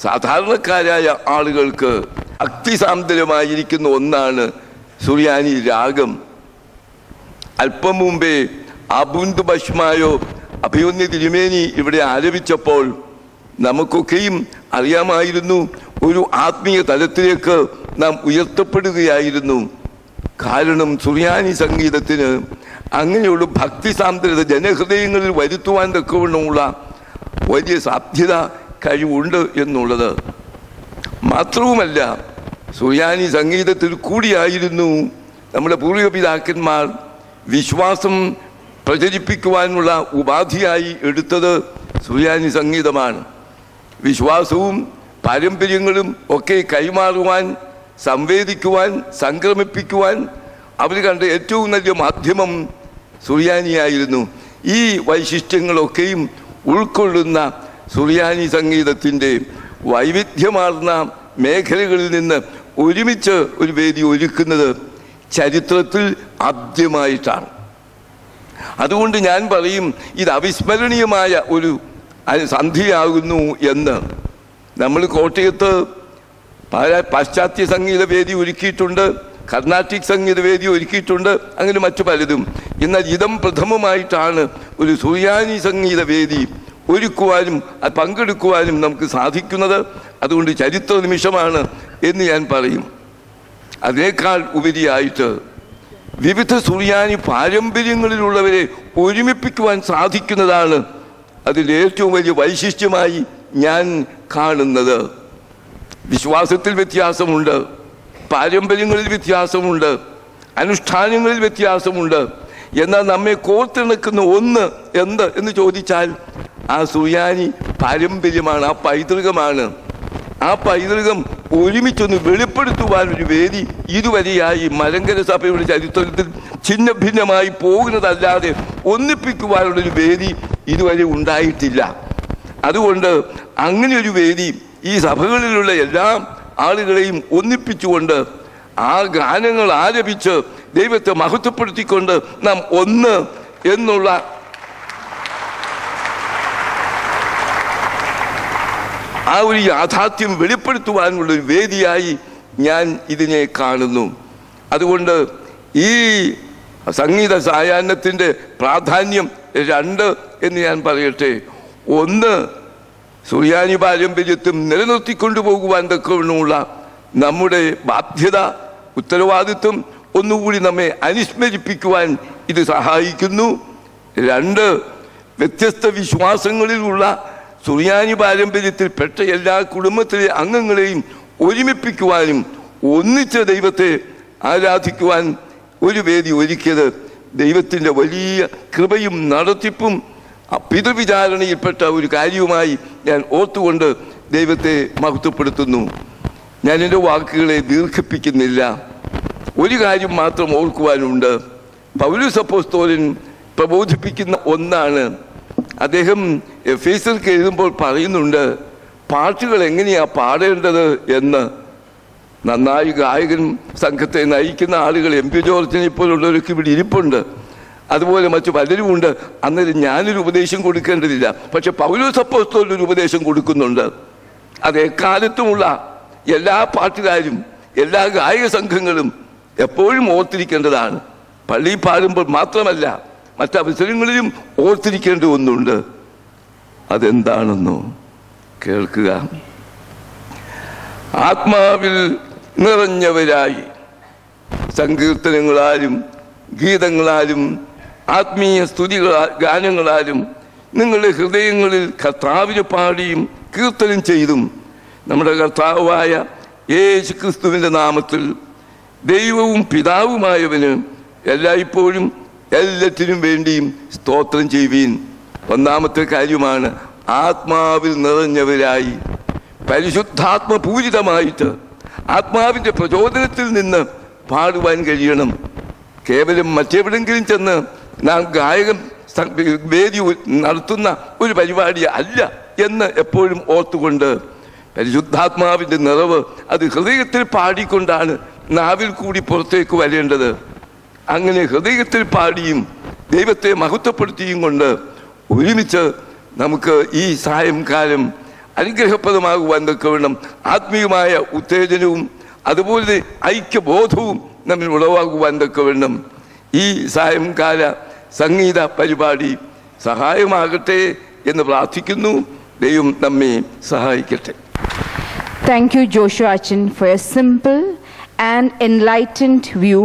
സാധാരണക്കാരായ ആളുകൾക്ക് അക്തിസാന്ദ്രമായിരിക്കുന്ന ഒന്നാണ് സുറിയാനി രാഗം. അല്പം മുമ്പേ അബുന്ത് ബഷ്മായോ അഭിമന്യ തിരുമേനി ഇവിടെ ആലപിച്ചപ്പോൾ നമുക്കൊക്കെയും അറിയാമായിരുന്നു, ഒരു ആത്മീയ തലത്തിലേക്ക് നാം ഉയർത്തപ്പെടുകയായിരുന്നു. കാരണം സുറിയാനി സംഗീതത്തിന് അങ്ങനെയുള്ള ഭക്തിസാന്ദ്രത ജനഹൃദയങ്ങളിൽ വരുത്തുവാൻ തക്കവണ്ണമുള്ള വലിയ സാധ്യത, കഴിവുണ്ട് എന്നുള്ളത് മാത്രവുമല്ല, സുറിയാനി സംഗീതത്തിൽ കൂടിയായിരുന്നു നമ്മുടെ പൂർവിക പിതാക്കന്മാർ വിശ്വാസം പ്രചരിപ്പിക്കുവാനുള്ള ഉപാധിയായി എടുത്തത് സുറിയാനി സംഗീതമാണ്. വിശ്വാസവും പാരമ്പര്യങ്ങളും ഒക്കെ കൈമാറുവാൻ, സംവേദിക്കുവാൻ, സംക്രമിപ്പിക്കുവാൻ അവർ കണ്ട ഏറ്റവും നല്ല മാധ്യമം സുറിയാനിയായിരുന്നു. ഈ വൈശിഷ്ട്യങ്ങളൊക്കെയും ഉൾക്കൊള്ളുന്ന സുറിയാനി സംഗീതത്തിൻ്റെ വൈവിധ്യമാർന്ന മേഖലകളിൽ നിന്ന് ഒരുമിച്ച് ഒരു വേദി ഒരുക്കുന്നത് ചരിത്രത്തിൽ ആദ്യമായിട്ടാണ്. അതുകൊണ്ട് ഞാൻ പറയും, ഇത് അവിസ്മരണീയമായ ഒരു സന്ധിയാകുന്നു എന്ന്. നമ്മൾ കോട്ടയത്ത് പാശ്ചാത്യ സംഗീത വേദി ഒരുക്കിയിട്ടുണ്ട്, കർണാട്ടിക് സംഗീത വേദി ഒരുക്കിയിട്ടുണ്ട്, അങ്ങനെ മറ്റു പലതും. എന്നാൽ ഇതം പ്രഥമമായിട്ടാണ് ഒരു സുറിയാനി സംഗീത വേദി ഒരുക്കുവാനും അത് പങ്കെടുക്കുവാനും നമുക്ക് സാധിക്കുന്നത്. അതുകൊണ്ട് ചരിത്ര നിമിഷമാണ് എന്ന് ഞാൻ പറയും. അതിനേക്കാൾ ഉപരിയായിട്ട് വിവിധ സുറിയാനി പാരമ്പര്യങ്ങളിലുള്ളവരെ ഒരുമിപ്പിക്കുവാൻ സാധിക്കുന്നതാണ് അതിൻ്റെ ഏറ്റവും വലിയ വൈശിഷ്ട്യമായി ഞാൻ കാണുന്നത്. വിശ്വാസത്തിൽ വ്യത്യാസമുണ്ട്, പാരമ്പര്യങ്ങളിൽ വ്യത്യാസമുണ്ട്, അനുഷ്ഠാനങ്ങളിൽ വ്യത്യാസമുണ്ട്. എന്നാൽ നമ്മെ കോർത്തിണക്കുന്ന ഒന്ന് എന്ത് എന്ന് ചോദിച്ചാൽ ആ സുറിയാനി പാരമ്പര്യമാണ്, ആ പൈതൃകമാണ്. ആ പൈതൃകം ഒരുമിച്ചൊന്ന് വെളിപ്പെടുത്തുവാൻ ഒരു വേദി ഇതുവരെയായി മലങ്കര സഭയുടെ ചരിത്രത്തിൽ ഛിന്ന ഭിന്നമായി പോകുന്നതല്ലാതെ ഒന്നിപ്പിക്കുവാനുള്ളൊരു വേദി ഇതുവരെ ഉണ്ടായിട്ടില്ല. അതുകൊണ്ട് അങ്ങനെ ഒരു വേദി ഈ സഭകളിലുള്ള എല്ലാ ആളുകളെയും ഒന്നിപ്പിച്ചുകൊണ്ട് ആ ഗാനങ്ങൾ ആലപിച്ച് ദൈവത്തെ മഹത്വപ്പെടുത്തിക്കൊണ്ട് നാം ഒന്ന് എന്നുള്ള ആ ഒരു യാഥാർത്ഥ്യം വെളിപ്പെടുത്തുവാനുള്ളൊരു വേദിയായി ഞാൻ ഇതിനെ കാണുന്നു. അതുകൊണ്ട് ഈ സംഗീത സായാഹ്നത്തിൻ്റെ പ്രാധാന്യം രണ്ട് എന്ന് ഞാൻ പറയട്ടെ. ഒന്ന്, സുറിയാനി പാരമ്പര്യത്വം നിലനിർത്തിക്കൊണ്ടുപോകുവാൻ തക്കവണ്ണമുള്ള നമ്മുടെ ബാധ്യത, ഉത്തരവാദിത്വം ഒന്നുകൂടി നമ്മെ അനുസ്മരിപ്പിക്കുവാൻ ഇത് സഹായിക്കുന്നു. രണ്ട്, വ്യത്യസ്ത വിശ്വാസങ്ങളിലുള്ള സുറിയാനി പാരമ്പര്യത്തിൽപ്പെട്ട എല്ലാ കുടുംബത്തിലെ അംഗങ്ങളെയും ഒരുമിപ്പിക്കുവാനും ഒന്നിച്ച് ദൈവത്തെ ആരാധിക്കുവാൻ ഒരു വേദി ഒരുക്കിയത് ദൈവത്തിൻ്റെ വലിയ കൃപയും നടത്തിപ്പും പിതൃവിചാരണയിൽപ്പെട്ട ഒരു കാര്യവുമായി ഞാൻ ഓർത്തുകൊണ്ട് ദൈവത്തെ മഹത്വപ്പെടുത്തുന്നു. ഞാൻ എൻ്റെ വാക്കുകളെ ദീർഘിപ്പിക്കുന്നില്ല. ഒരു കാര്യം മാത്രം ഓർക്കുവാനുണ്ട്. പൗലോസ് അപ്പോസ്തലൻ പ്രബോധിപ്പിക്കുന്ന ഒന്നാണ്. അദ്ദേഹം എഫേസ്യർക്ക് എഴുതുമ്പോൾ പറയുന്നുണ്ട്, പാട്ടുകൾ എങ്ങനെയാണ് പാടേണ്ടത് എന്ന്. നന്നായി ഗായകൻ സംഘത്തെ നയിക്കുന്ന ആളുകൾ എം പി ജോർജിനെ പോലുള്ളവരൊക്കെ ഇവിടെ ഇരിപ്പുണ്ട്, അതുപോലെ മറ്റു പലരും ഉണ്ട്. അന്നേരം ഞാനൊരു ഉപദേശം കൊടുക്കേണ്ടതില്ല. പക്ഷെ പൗലോസ് അപ്പോസ്തലൻ ഒരു ഉപദേശം കൊടുക്കുന്നുണ്ട്. അത് എക്കാലത്തുമുള്ള എല്ലാ പാട്ടുകാരും എല്ലാ ഗായക സംഘങ്ങളും എപ്പോഴും ഓർത്തിരിക്കേണ്ടതാണ്. പള്ളിയിൽ പാടുമ്പോൾ മാത്രമല്ല, മറ്റവസരങ്ങളിലും ഓർത്തിരിക്കേണ്ട ഒന്നുണ്ട്. അതെന്താണെന്നോ കേൾക്കുക. ആത്മാവിൽ നിറഞ്ഞവരായി സങ്കീർത്തനങ്ങളാലും ഗീതങ്ങളാലും ആത്മീയ ഗാനങ്ങളാലും നിങ്ങളുടെ ഹൃദയങ്ങളിൽ കർത്താവിനെ പാടിയും കീർത്തനം ചെയ്തും നമ്മുടെ കർത്താവായ യേശു ക്രിസ്തുവിൻ്റെ നാമത്തിൽ ദൈവവും പിതാവുമായവന് എല്ലായ്പ്പോഴും എല്ലാറ്റിനും വേണ്ടിയും സ്തോത്രം ചെയ്യുവീൻ. ഒന്നാമത്തെ കാര്യമാണ് ആത്മാവിൽ നിറഞ്ഞവരായി പരിശുദ്ധാത്മപൂരിതമായിട്ട് ആത്മാവിൻ്റെ പ്രചോദനത്തിൽ നിന്ന് പാടുവാൻ കഴിയണം. കേവലം മറ്റെവിടെങ്കിലും ചെന്ന് നാം ഗായകൻ വേദി നടത്തുന്ന ഒരു പരിപാടി അല്ല എന്ന് എപ്പോഴും ഓർത്തുകൊണ്ട് പരിശുദ്ധാത്മാവിൻ്റെ നിറവ് അത് ഹൃദയത്തിൽ പാടിക്കൊണ്ടാണ് നാവിൽ കൂടി പുറത്തേക്ക് വരേണ്ടത്. അങ്ങനെ ഹൃദയത്തിൽ പാടിയും ദൈവത്തെ മഹത്വപ്പെടുത്തിയും കൊണ്ട് ഒരുമിച്ച് നമുക്ക് ഈ സായംകാലം അനുഗ്രഹപ്രദമാകുവാൻ തക്കവണ്ണം ആത്മീയമായ ഉത്തേജനവും അതുപോലെ ഐക്യബോധവും നമ്മിൽ ഉളവാകുവാൻ തക്കവണ്ണം ഈ സായംകാല സംഗീത പരിപാടി സഹായമാകട്ടെ എന്ന് പ്രാർത്ഥിക്കുന്നു. ദൈവം നമ്മെ സഹായിക്കട്ടെ. Thank you, Joshua Achin, for a simple and enlightened view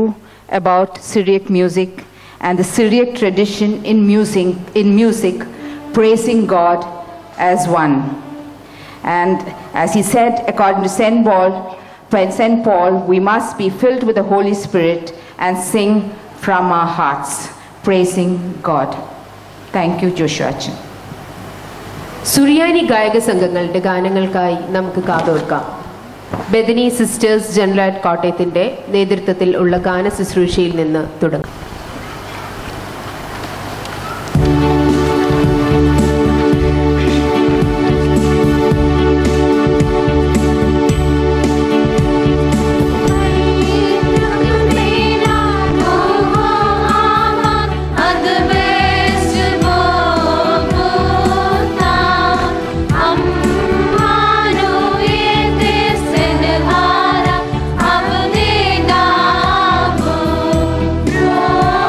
about Syriac music and the Syriac tradition in music, praising God as one. And as he said, according to St. Paul, we must be filled with the Holy Spirit and sing from our hearts, praising God. Thank you, Joshua Achin. സുറിയാനി ഗായക സംഘങ്ങളുടെ ഗാനങ്ങൾക്കായി നമുക്ക് കാതോർക്കാം. ബെദനി sisters general കോട്ടയത്തിന്റെ നേതൃത്വത്തിൽ ഉള്ള ഗാന ശുശ്രൂഷയിൽ നിന്ന് തുടങ്ങാം. Oh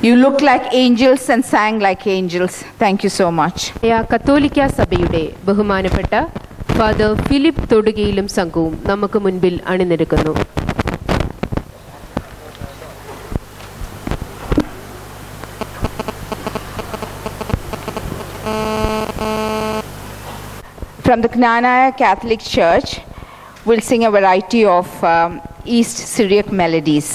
You looked like angels and sang like angels. Thank you so much. കത്തോലിക്ക സഭയുടെ ബഹുമാനപ്പെട്ട ഫാദർ ഫിലിപ്പ് തൊടുകയിലും സംഘവും നമുക്ക് മുൻപിൽ അണിനിരക്കുന്നു. From the Knanaya Catholic Church, we'll sing a variety of East Syriac melodies.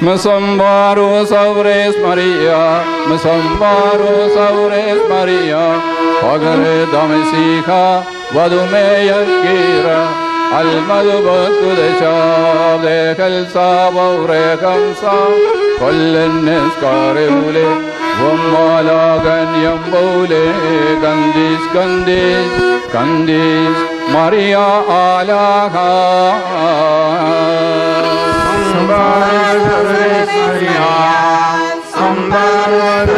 Mesambaros aures Maria, Mesambaros aures Maria, Pagare damesiha, Vadumeya kira, Almadubatku de shab, de helsa, Vaurekamsa, Kollenes karevule, Vamalagan yambule, Gandis, Gandis, Gandis, Maria alaha. Sambar Maria, Sambar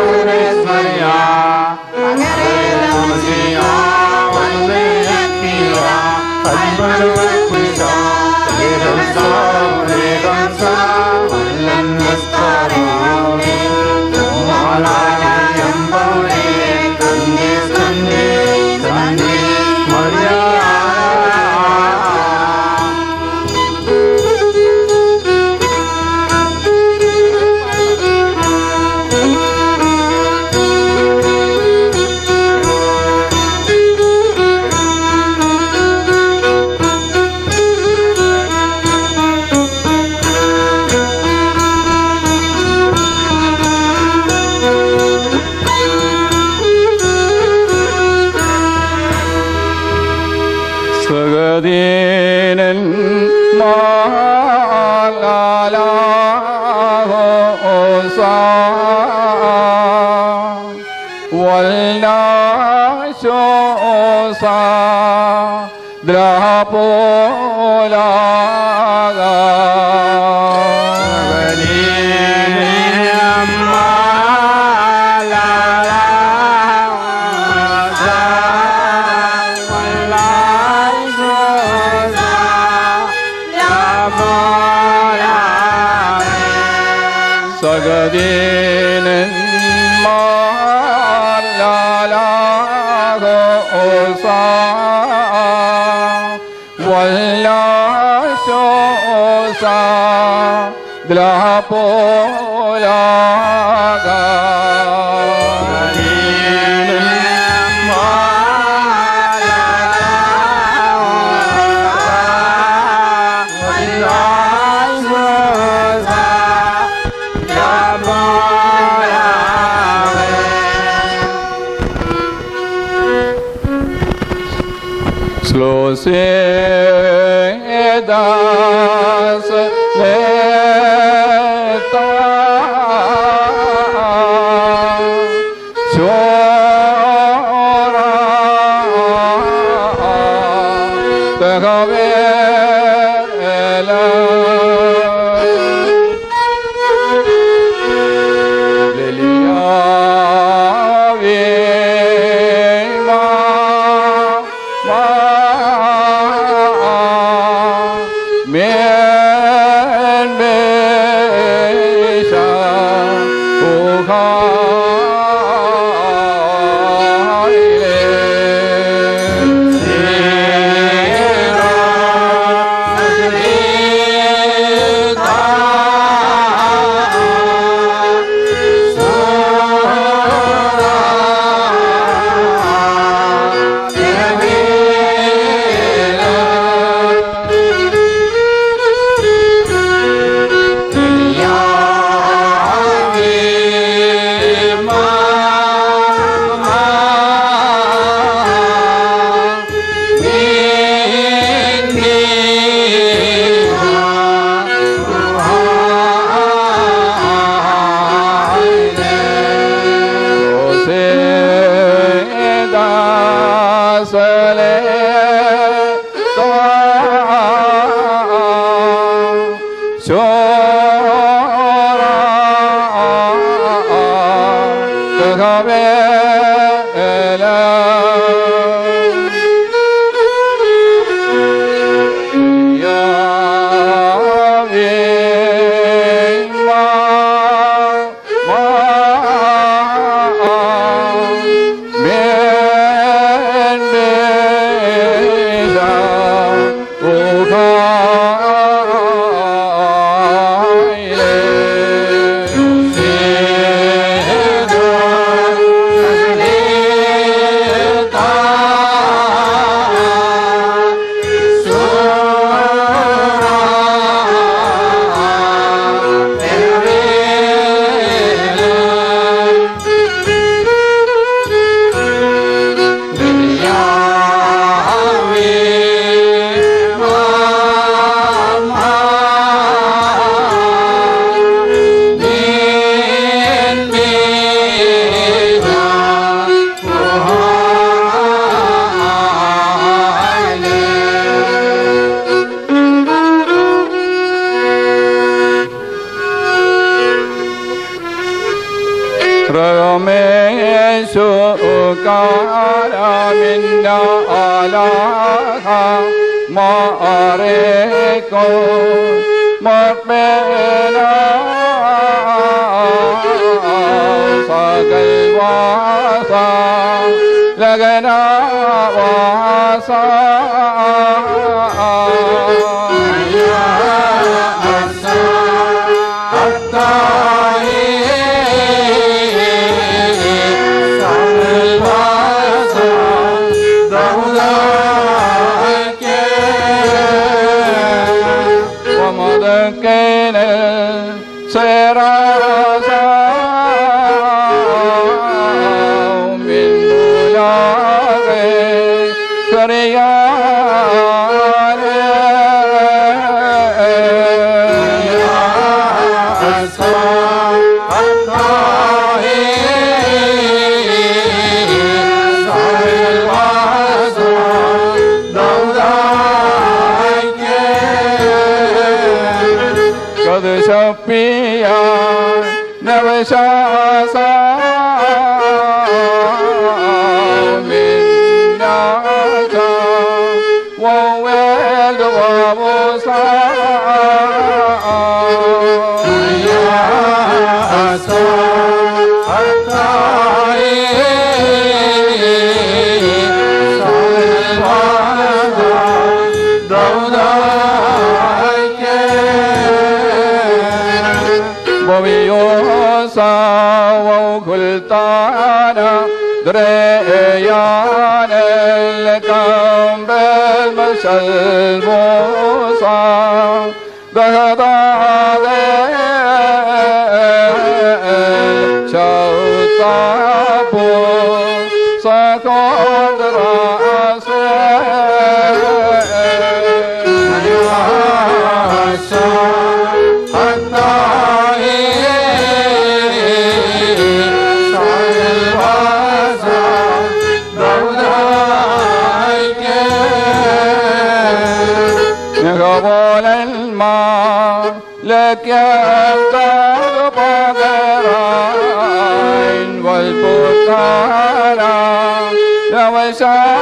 Maria. Hare Shapiyan Navashasa Minnata Wawel Wamusa Ayasa Atai Salvada Daudake Bhavyosa Vaukultana Dreyan El-Kambel Masalvosa Dahadade Chautapo Sakondra Ase Ayasa Atai Salvasa Daudake Negabol el-mar لك يفتر بغرين والبطارة لو شاء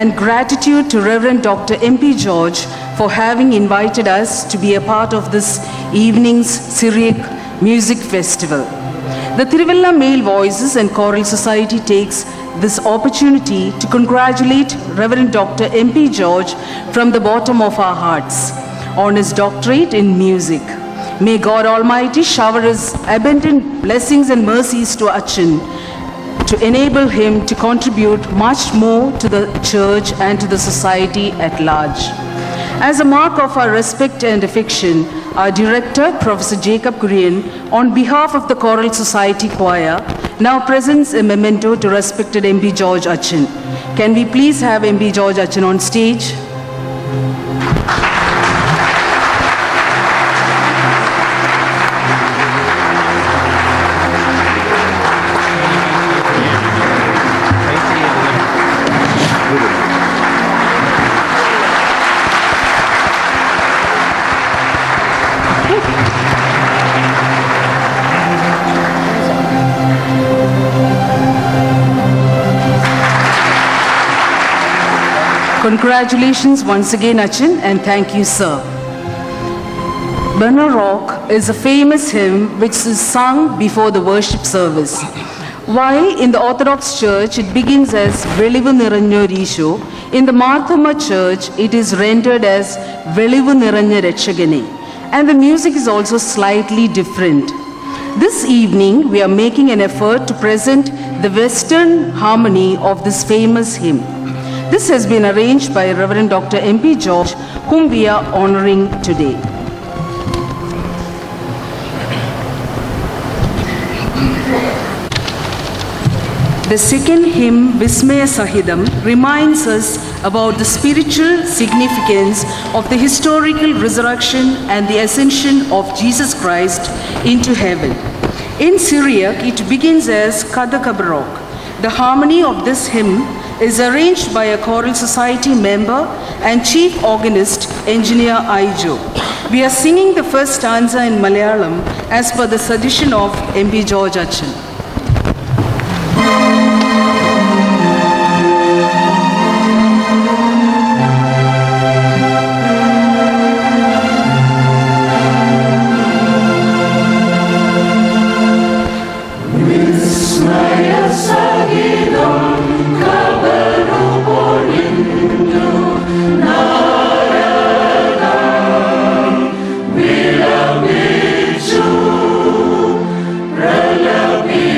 And gratitude to Reverend Dr. M.P. George for having invited us to be a part of this evening's Syriac Music Festival. The Tiruvalla Male Voices and Choral Society takes this opportunity to congratulate Reverend Dr. M.P. George from the bottom of our hearts on his doctorate in music. May God Almighty shower his abundant blessings and mercies to Achin to enable him to contribute much more to the church and to the society at large. As a mark of our respect and affection, our director, Professor Jacob Kurian, on behalf of the Choral Society Choir, now presents a memento to respected M.B. George Achin. Can we please have M.B. George Achin on stage? Congratulations once again, Achin, and thank you, sir. Banner Rock is a famous hymn which is sung before the worship service. While in the Orthodox Church it begins as Velivu Niranjo Risho, in the Marthoma Church it is rendered as Velivu Niranja Rakshagane, and the music is also slightly different. This evening we are making an effort to present the Western harmony of this famous hymn. This has been arranged by Reverend Dr. M.P. George, whom we are honoring today. The second hymn, Vismaya Sahidam, reminds us about the spiritual significance of the historical resurrection and the ascension of Jesus Christ into heaven. In Syriac, it begins as Kadakabarok. The harmony of this hymn is arranged by a choral society member and chief organist, engineer Aijo. We are singing the first stanza in Malayalam as per the suggestion of M.P. George Achin. Pralapi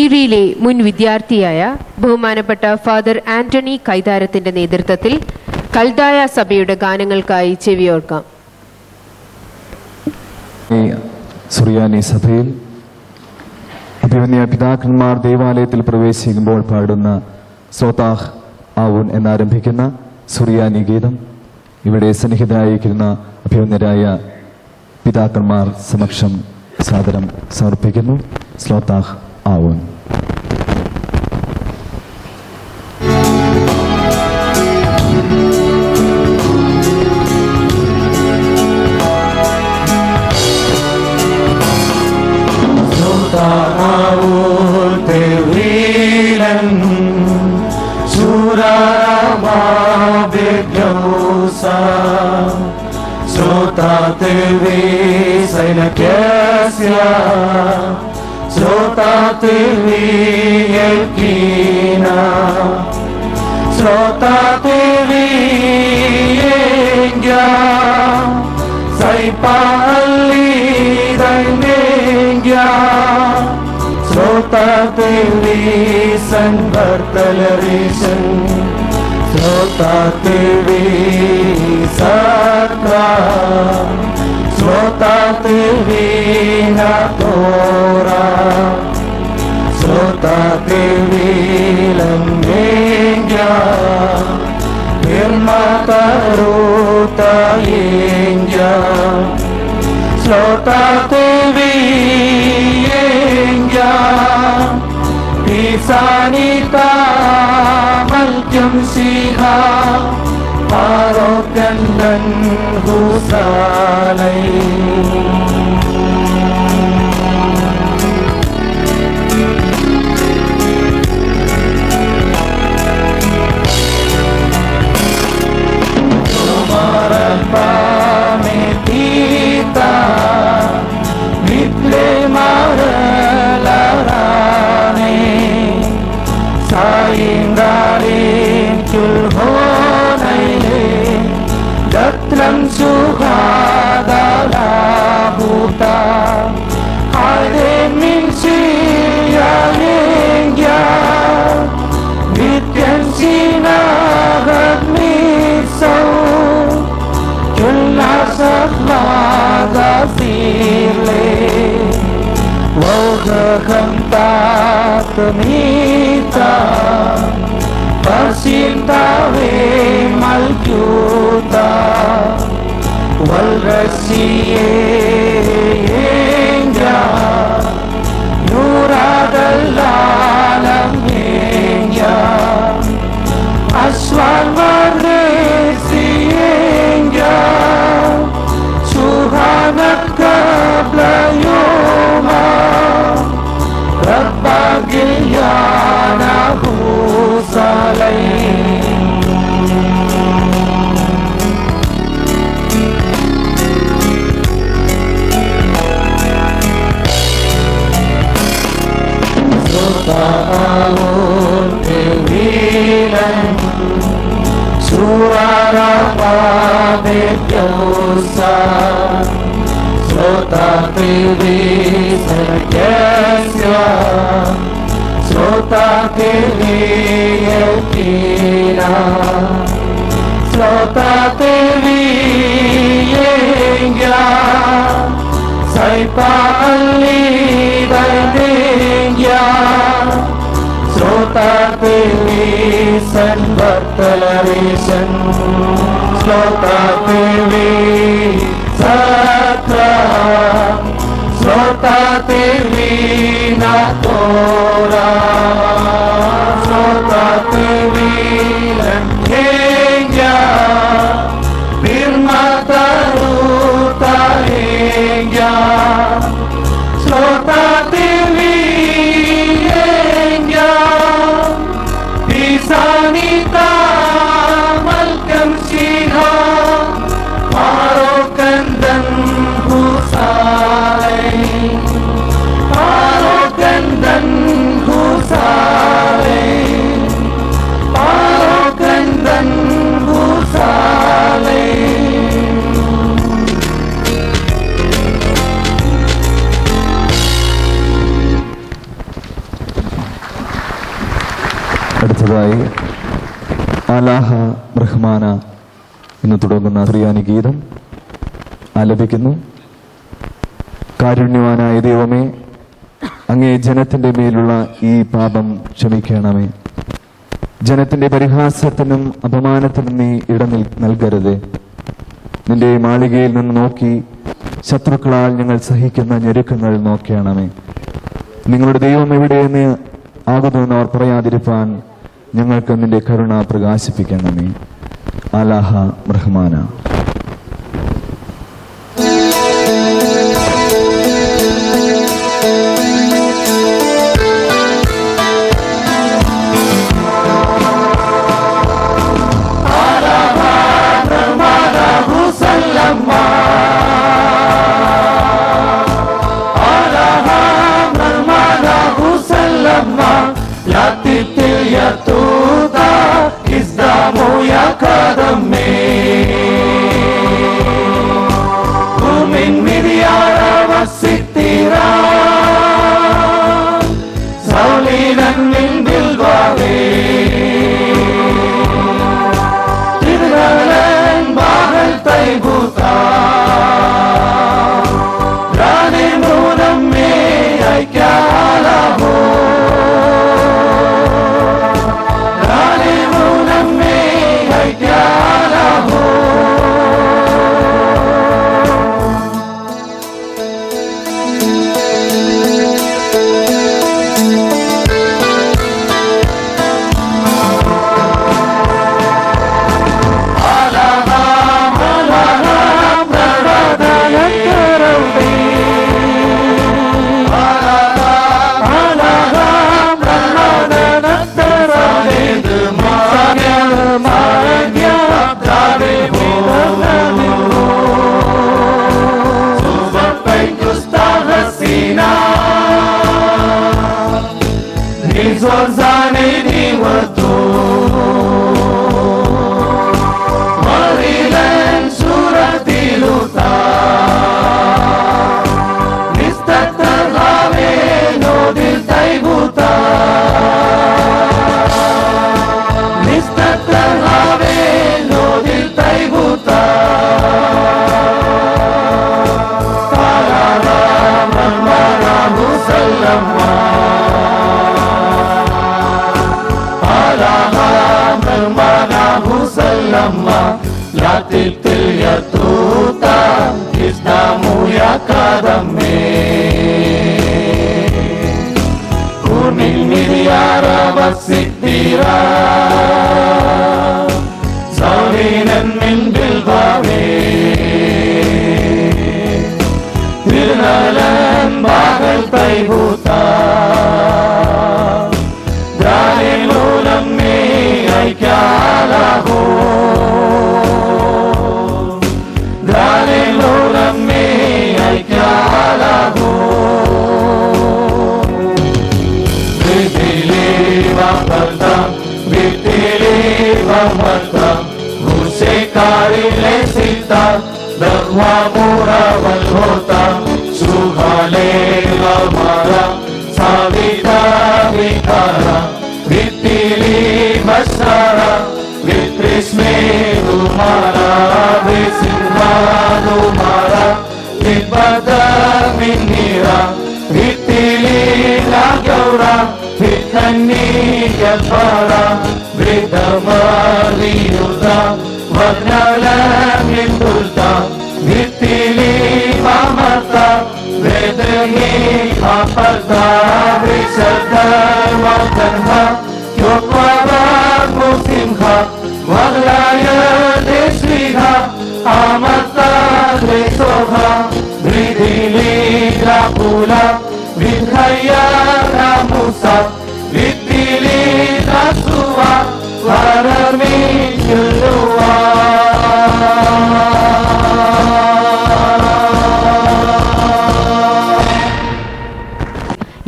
മിഷണറിയിലെ മുൻ വിദ്യാർത്ഥിയായ ബഹുമാനപ്പെട്ട father Antony കൈതാരത്തിന്റെ നേതൃത്വത്തിൽ കൽദായ സഭയുടെ ഗാനങ്ങൾക്കായി ചെവിയോർക്കാം. സുറിയാനി സഭയിൽ അഭിമന്യ പിതാക്കന്മാർ ദേവാലയത്തിൽ പ്രവേശിക്കുമ്പോൾ പാടുന്ന സോതാഹ് ആവൂൻ എന്നാരംഭിക്കുന്ന സുറിയാനി ഗീതം ഇവിടെ സന്നിഹിതരായിരിക്കുന്ന അഭിമന്യരായ പിതാക്കന്മാർ സമക്ഷം സാദരം സമർപ്പിക്കുന്നു. സ്ലോതാഹ് ആവൂൻ. Then അടുത്തതായി ആലാഹ റഹ്മാന എന്ന് തുടങ്ങുന്ന സുറിയാനി ഗീതം ആലപിക്കുന്നു. കാരുണ്യവാനായ ദൈവമേ, അങ്ങേ ജനത്തിന്റെ മേലുള്ള ഈ പാപം ക്ഷമിക്കണമേ. ജനത്തിന്റെ പരിഹാസത്തിനും അപമാനത്തിനും നീ ഇടം നൽകരുത്. നിന്റെ മാളികയിൽ നിന്ന് നോക്കി ശത്രുക്കളാൽ ഞങ്ങൾ സഹിക്കുന്ന ഞെരുക്കങ്ങൾ നോക്കണമേ. നിങ്ങളുടെ ദൈവം എവിടെയെന്ന് ആകുന്നുവെന്ന് അവർ പറയാതിരിപ്പാൻ ഞങ്ങൾക്ക് നിന്റെ കരുണ പ്രകാശിപ്പിക്കണമേ. ആലാഹ റഹ്മാന.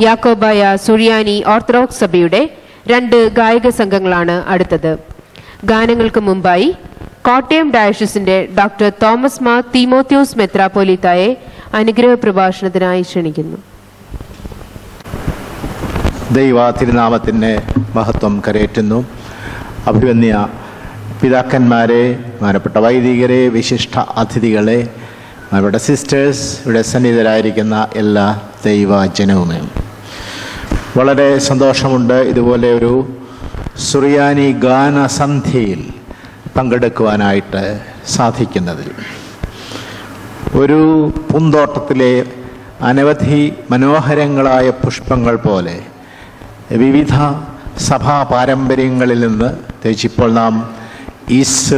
യാക്കോബായ സുറിയാനി ഓർത്തഡോക്സ് സഭയുടെ 2 ഗായക സംഘങ്ങളാണ് അടുത്തത്. ഗാനങ്ങൾക്ക് മുമ്പായി കോട്ടയം ഡയസിന്റെ ഡോക്ടർ തോമസ് മാർ തീമോത്യോസ് മെത്രാപ്പോലീത്തായെ അനുഗ്രഹ പ്രഭാഷണത്തിനായി ക്ഷണിക്കുന്നു. ദൈവ തിരുനാമത്തിൻ്റെ മഹത്വം കരയേറ്റുന്നു. അഭിവന്യ പിതാക്കന്മാരെ, ബഹുമാനപ്പെട്ട വൈദികരെ, വിശിഷ്ട അതിഥികളെ, ബഹുമാനപ്പെട്ട സിസ്റ്റേഴ്സ്, ഇവിടെ സന്നിഹിതരായിരിക്കുന്ന എല്ലാ ദൈവജനവുമേ, വളരെ സന്തോഷമുണ്ട് ഇതുപോലെ ഒരു സുറിയാനി ഗാനസന്ധ്യയിൽ പങ്കെടുക്കുവാനായിട്ട് സാധിക്കുന്നതിൽ. ഒരു പൂന്തോട്ടത്തിലെ അനവധി മനോഹരങ്ങളായ പുഷ്പങ്ങൾ പോലെ വിവിധ സഭാ പാരമ്പര്യങ്ങളിൽ നിന്ന്, പ്രത്യേകിച്ചിപ്പോൾ നാം ഈസ്റ്റ്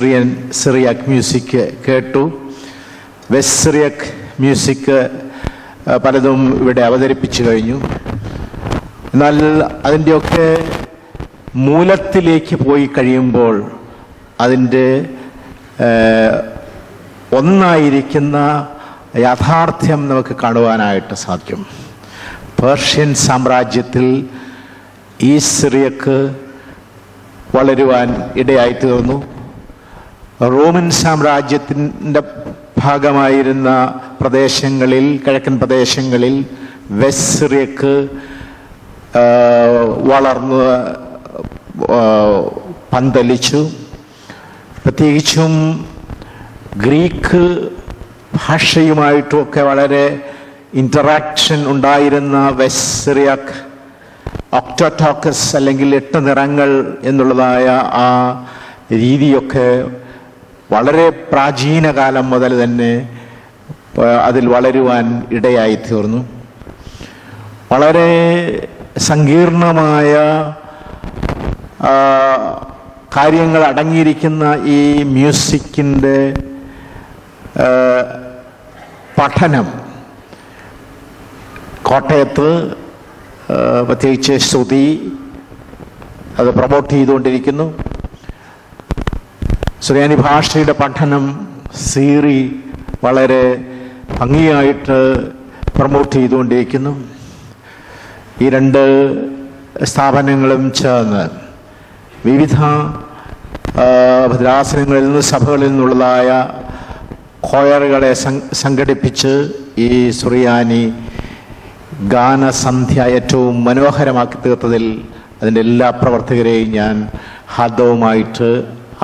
സിറിയാക് മ്യൂസിക് കേട്ടു, വെസ്റ്റ് സിറിയാക് മ്യൂസിക് പലതും ഇവിടെ അവതരിപ്പിച്ചു കഴിഞ്ഞു. എന്നാൽ അതിൻ്റെയൊക്കെ മൂലത്തിലേക്ക് പോയി കഴിയുമ്പോൾ അതിൻ്റെ ഒന്നായിരിക്കുന്ന യാഥാർത്ഥ്യം നമുക്ക് കാണുവാനായിട്ട് സാധിക്കും. പേർഷ്യൻ സാമ്രാജ്യത്തിൽ ഈ സിറിയക്ക് വളരുവാൻ ഇടയായി തീർന്നു. റോമൻ സാമ്രാജ്യത്തിൻ്റെ ഭാഗമായിരുന്ന പ്രദേശങ്ങളിൽ, കിഴക്കൻ പ്രദേശങ്ങളിൽ വെസ്റ്റ് സിറിയക്ക് വളർന്ന് പന്തലിച്ചു. പ്രത്യേകിച്ചും ഗ്രീക്ക് ഭാഷയുമായിട്ടുമൊക്കെ വളരെ ഇൻറ്ററാക്ഷൻ ഉണ്ടായിരുന്ന വെസ്റ്റ് സിറിയാക്, ഒക്ടോടോക്കസ് അല്ലെങ്കിൽ 8 നിറങ്ങൾ എന്നുള്ളതായ ആ രീതിയൊക്കെ വളരെ പ്രാചീന കാലം മുതൽ തന്നെ അതിൽ വളരുവാൻ ഇടയായി തീർന്നു. വളരെ സങ്കീർണമായ കാര്യങ്ങൾ അടങ്ങിയിരിക്കുന്ന ഈ മ്യൂസിക്കിൻ്റെ പഠനം കോട്ടയത്ത് പ്രത്യേകിച്ച് ശ്രുതി അത് പ്രൊമോട്ട് ചെയ്തുകൊണ്ടിരിക്കുന്നു. സുറിയാനി ഭാഷയുടെ പഠനം സീറി വളരെ ഭംഗിയായിട്ട് പ്രൊമോട്ട് ചെയ്തുകൊണ്ടിരിക്കുന്നു. ഈ 2 സ്ഥാപനങ്ങളും ചേർന്ന് വിവിധ ഭദ്രാസനങ്ങളിൽ നിന്ന്, സഭകളിൽ നിന്നുള്ളതായ കോയറുകളെ സംഘടിപ്പിച്ച് ഈ സുറിയാനി ഗാനസന്ധ്യ ഏറ്റവും മനോഹരമാക്കി തീർത്തതിൽ അതിൻ്റെ എല്ലാ പ്രവർത്തകരെയും ഞാൻ ഹാർദവുമായിട്ട്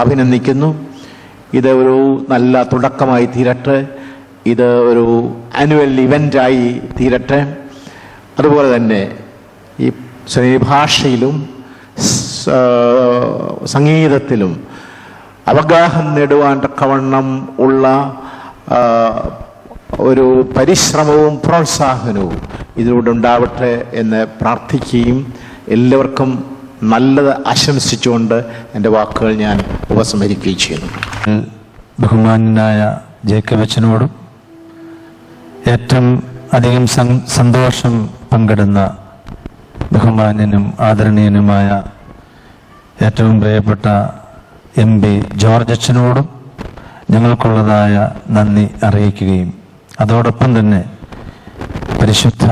അഭിനന്ദിക്കുന്നു. ഇത് ഒരു നല്ല തുടക്കമായി തീരട്ടെ. ഇത് ഒരു ആനുവൽ ഇവൻ്റായി തീരട്ടെ. അതുപോലെ തന്നെ ഈ സുറിയാനി ഭാഷയിലും സംഗീതത്തിലും അവഗാഹം നേടുവാൻ തക്കവണ്ണം ഉള്ള ഒരു പരിശ്രമവും പ്രോത്സാഹനവും ഇതിലൂടെ ഉണ്ടാവട്ടെ എന്ന് പ്രാർത്ഥിക്കുകയും എല്ലാവർക്കും നല്ലത് ആശംസിച്ചുകൊണ്ട് എൻ്റെ വാക്കുകൾ ഞാൻ ഉപസംഹരിക്കുകയും ചെയ്യുന്നു. ബഹുമാന്യനായ ജേക്കബ് അച്ഛനോടും ഏറ്റവും അധികം സന്തോഷം പങ്കിടുന്ന ബഹുമാന്യനും ആദരണീയനുമായ ഏറ്റവും പ്രിയപ്പെട്ട MP ജോർജ് അച്ഛനോടും ഞങ്ങൾക്കുള്ളതായ നന്ദി അറിയിക്കുകയും അതോടൊപ്പം തന്നെ പരിശുദ്ധ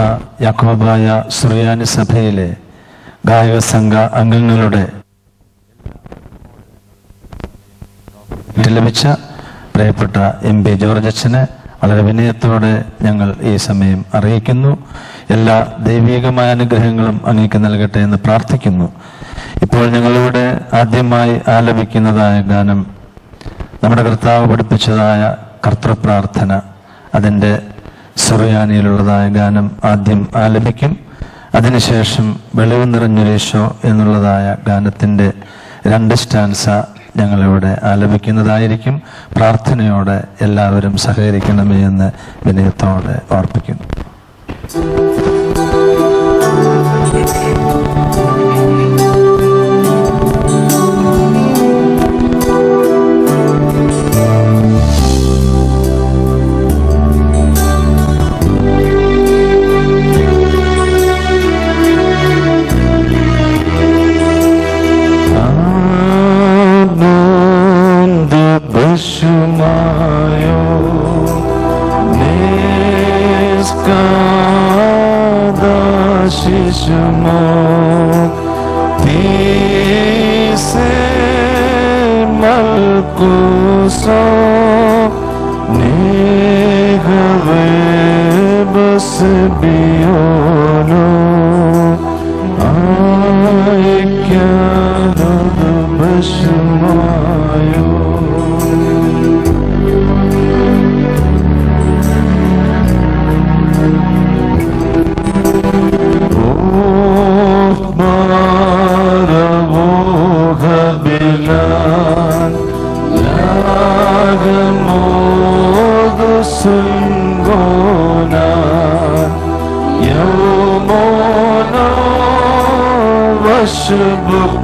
യാക്കോബായ സുറിയാനി സഭയിലെ ഗായക സംഘ അംഗങ്ങളുടെ ലഭിച്ച പ്രിയപ്പെട്ട MP ജോർജ് അച്ഛനെ വളരെ വിനയത്തോടെ ഞങ്ങൾ ഈ സമയം അറിയിക്കുന്നു. എല്ലാ ദൈവികമായ അനുഗ്രഹങ്ങളും അങ്ങേക്ക് നൽകട്ടെ എന്ന് പ്രാർത്ഥിക്കുന്നു. ഇപ്പോൾ ഞങ്ങളിവിടെ ആദ്യമായി ആലപിക്കുന്നതായ ഗാനം നമ്മുടെ കർത്താവ് പഠിപ്പിച്ചതായ കർത്തൃപ്രാർത്ഥന, അതിൻ്റെ സുറിയാനിയിലുള്ളതായ ഗാനം ആദ്യം ആലപിക്കും. അതിനുശേഷം വെളിവ് നിറഞ്ഞൊരീശോ എന്നുള്ളതായ ഗാനത്തിൻ്റെ 2 സ്റ്റാൻസ ഞങ്ങളിവിടെ ആലപിക്കുന്നതായിരിക്കും. പ്രാർത്ഥനയോടെ എല്ലാവരും സഹകരിക്കണമേ എന്ന് വിനയത്തോടെ ഓർപ്പിക്കുന്നു. Biono Shubu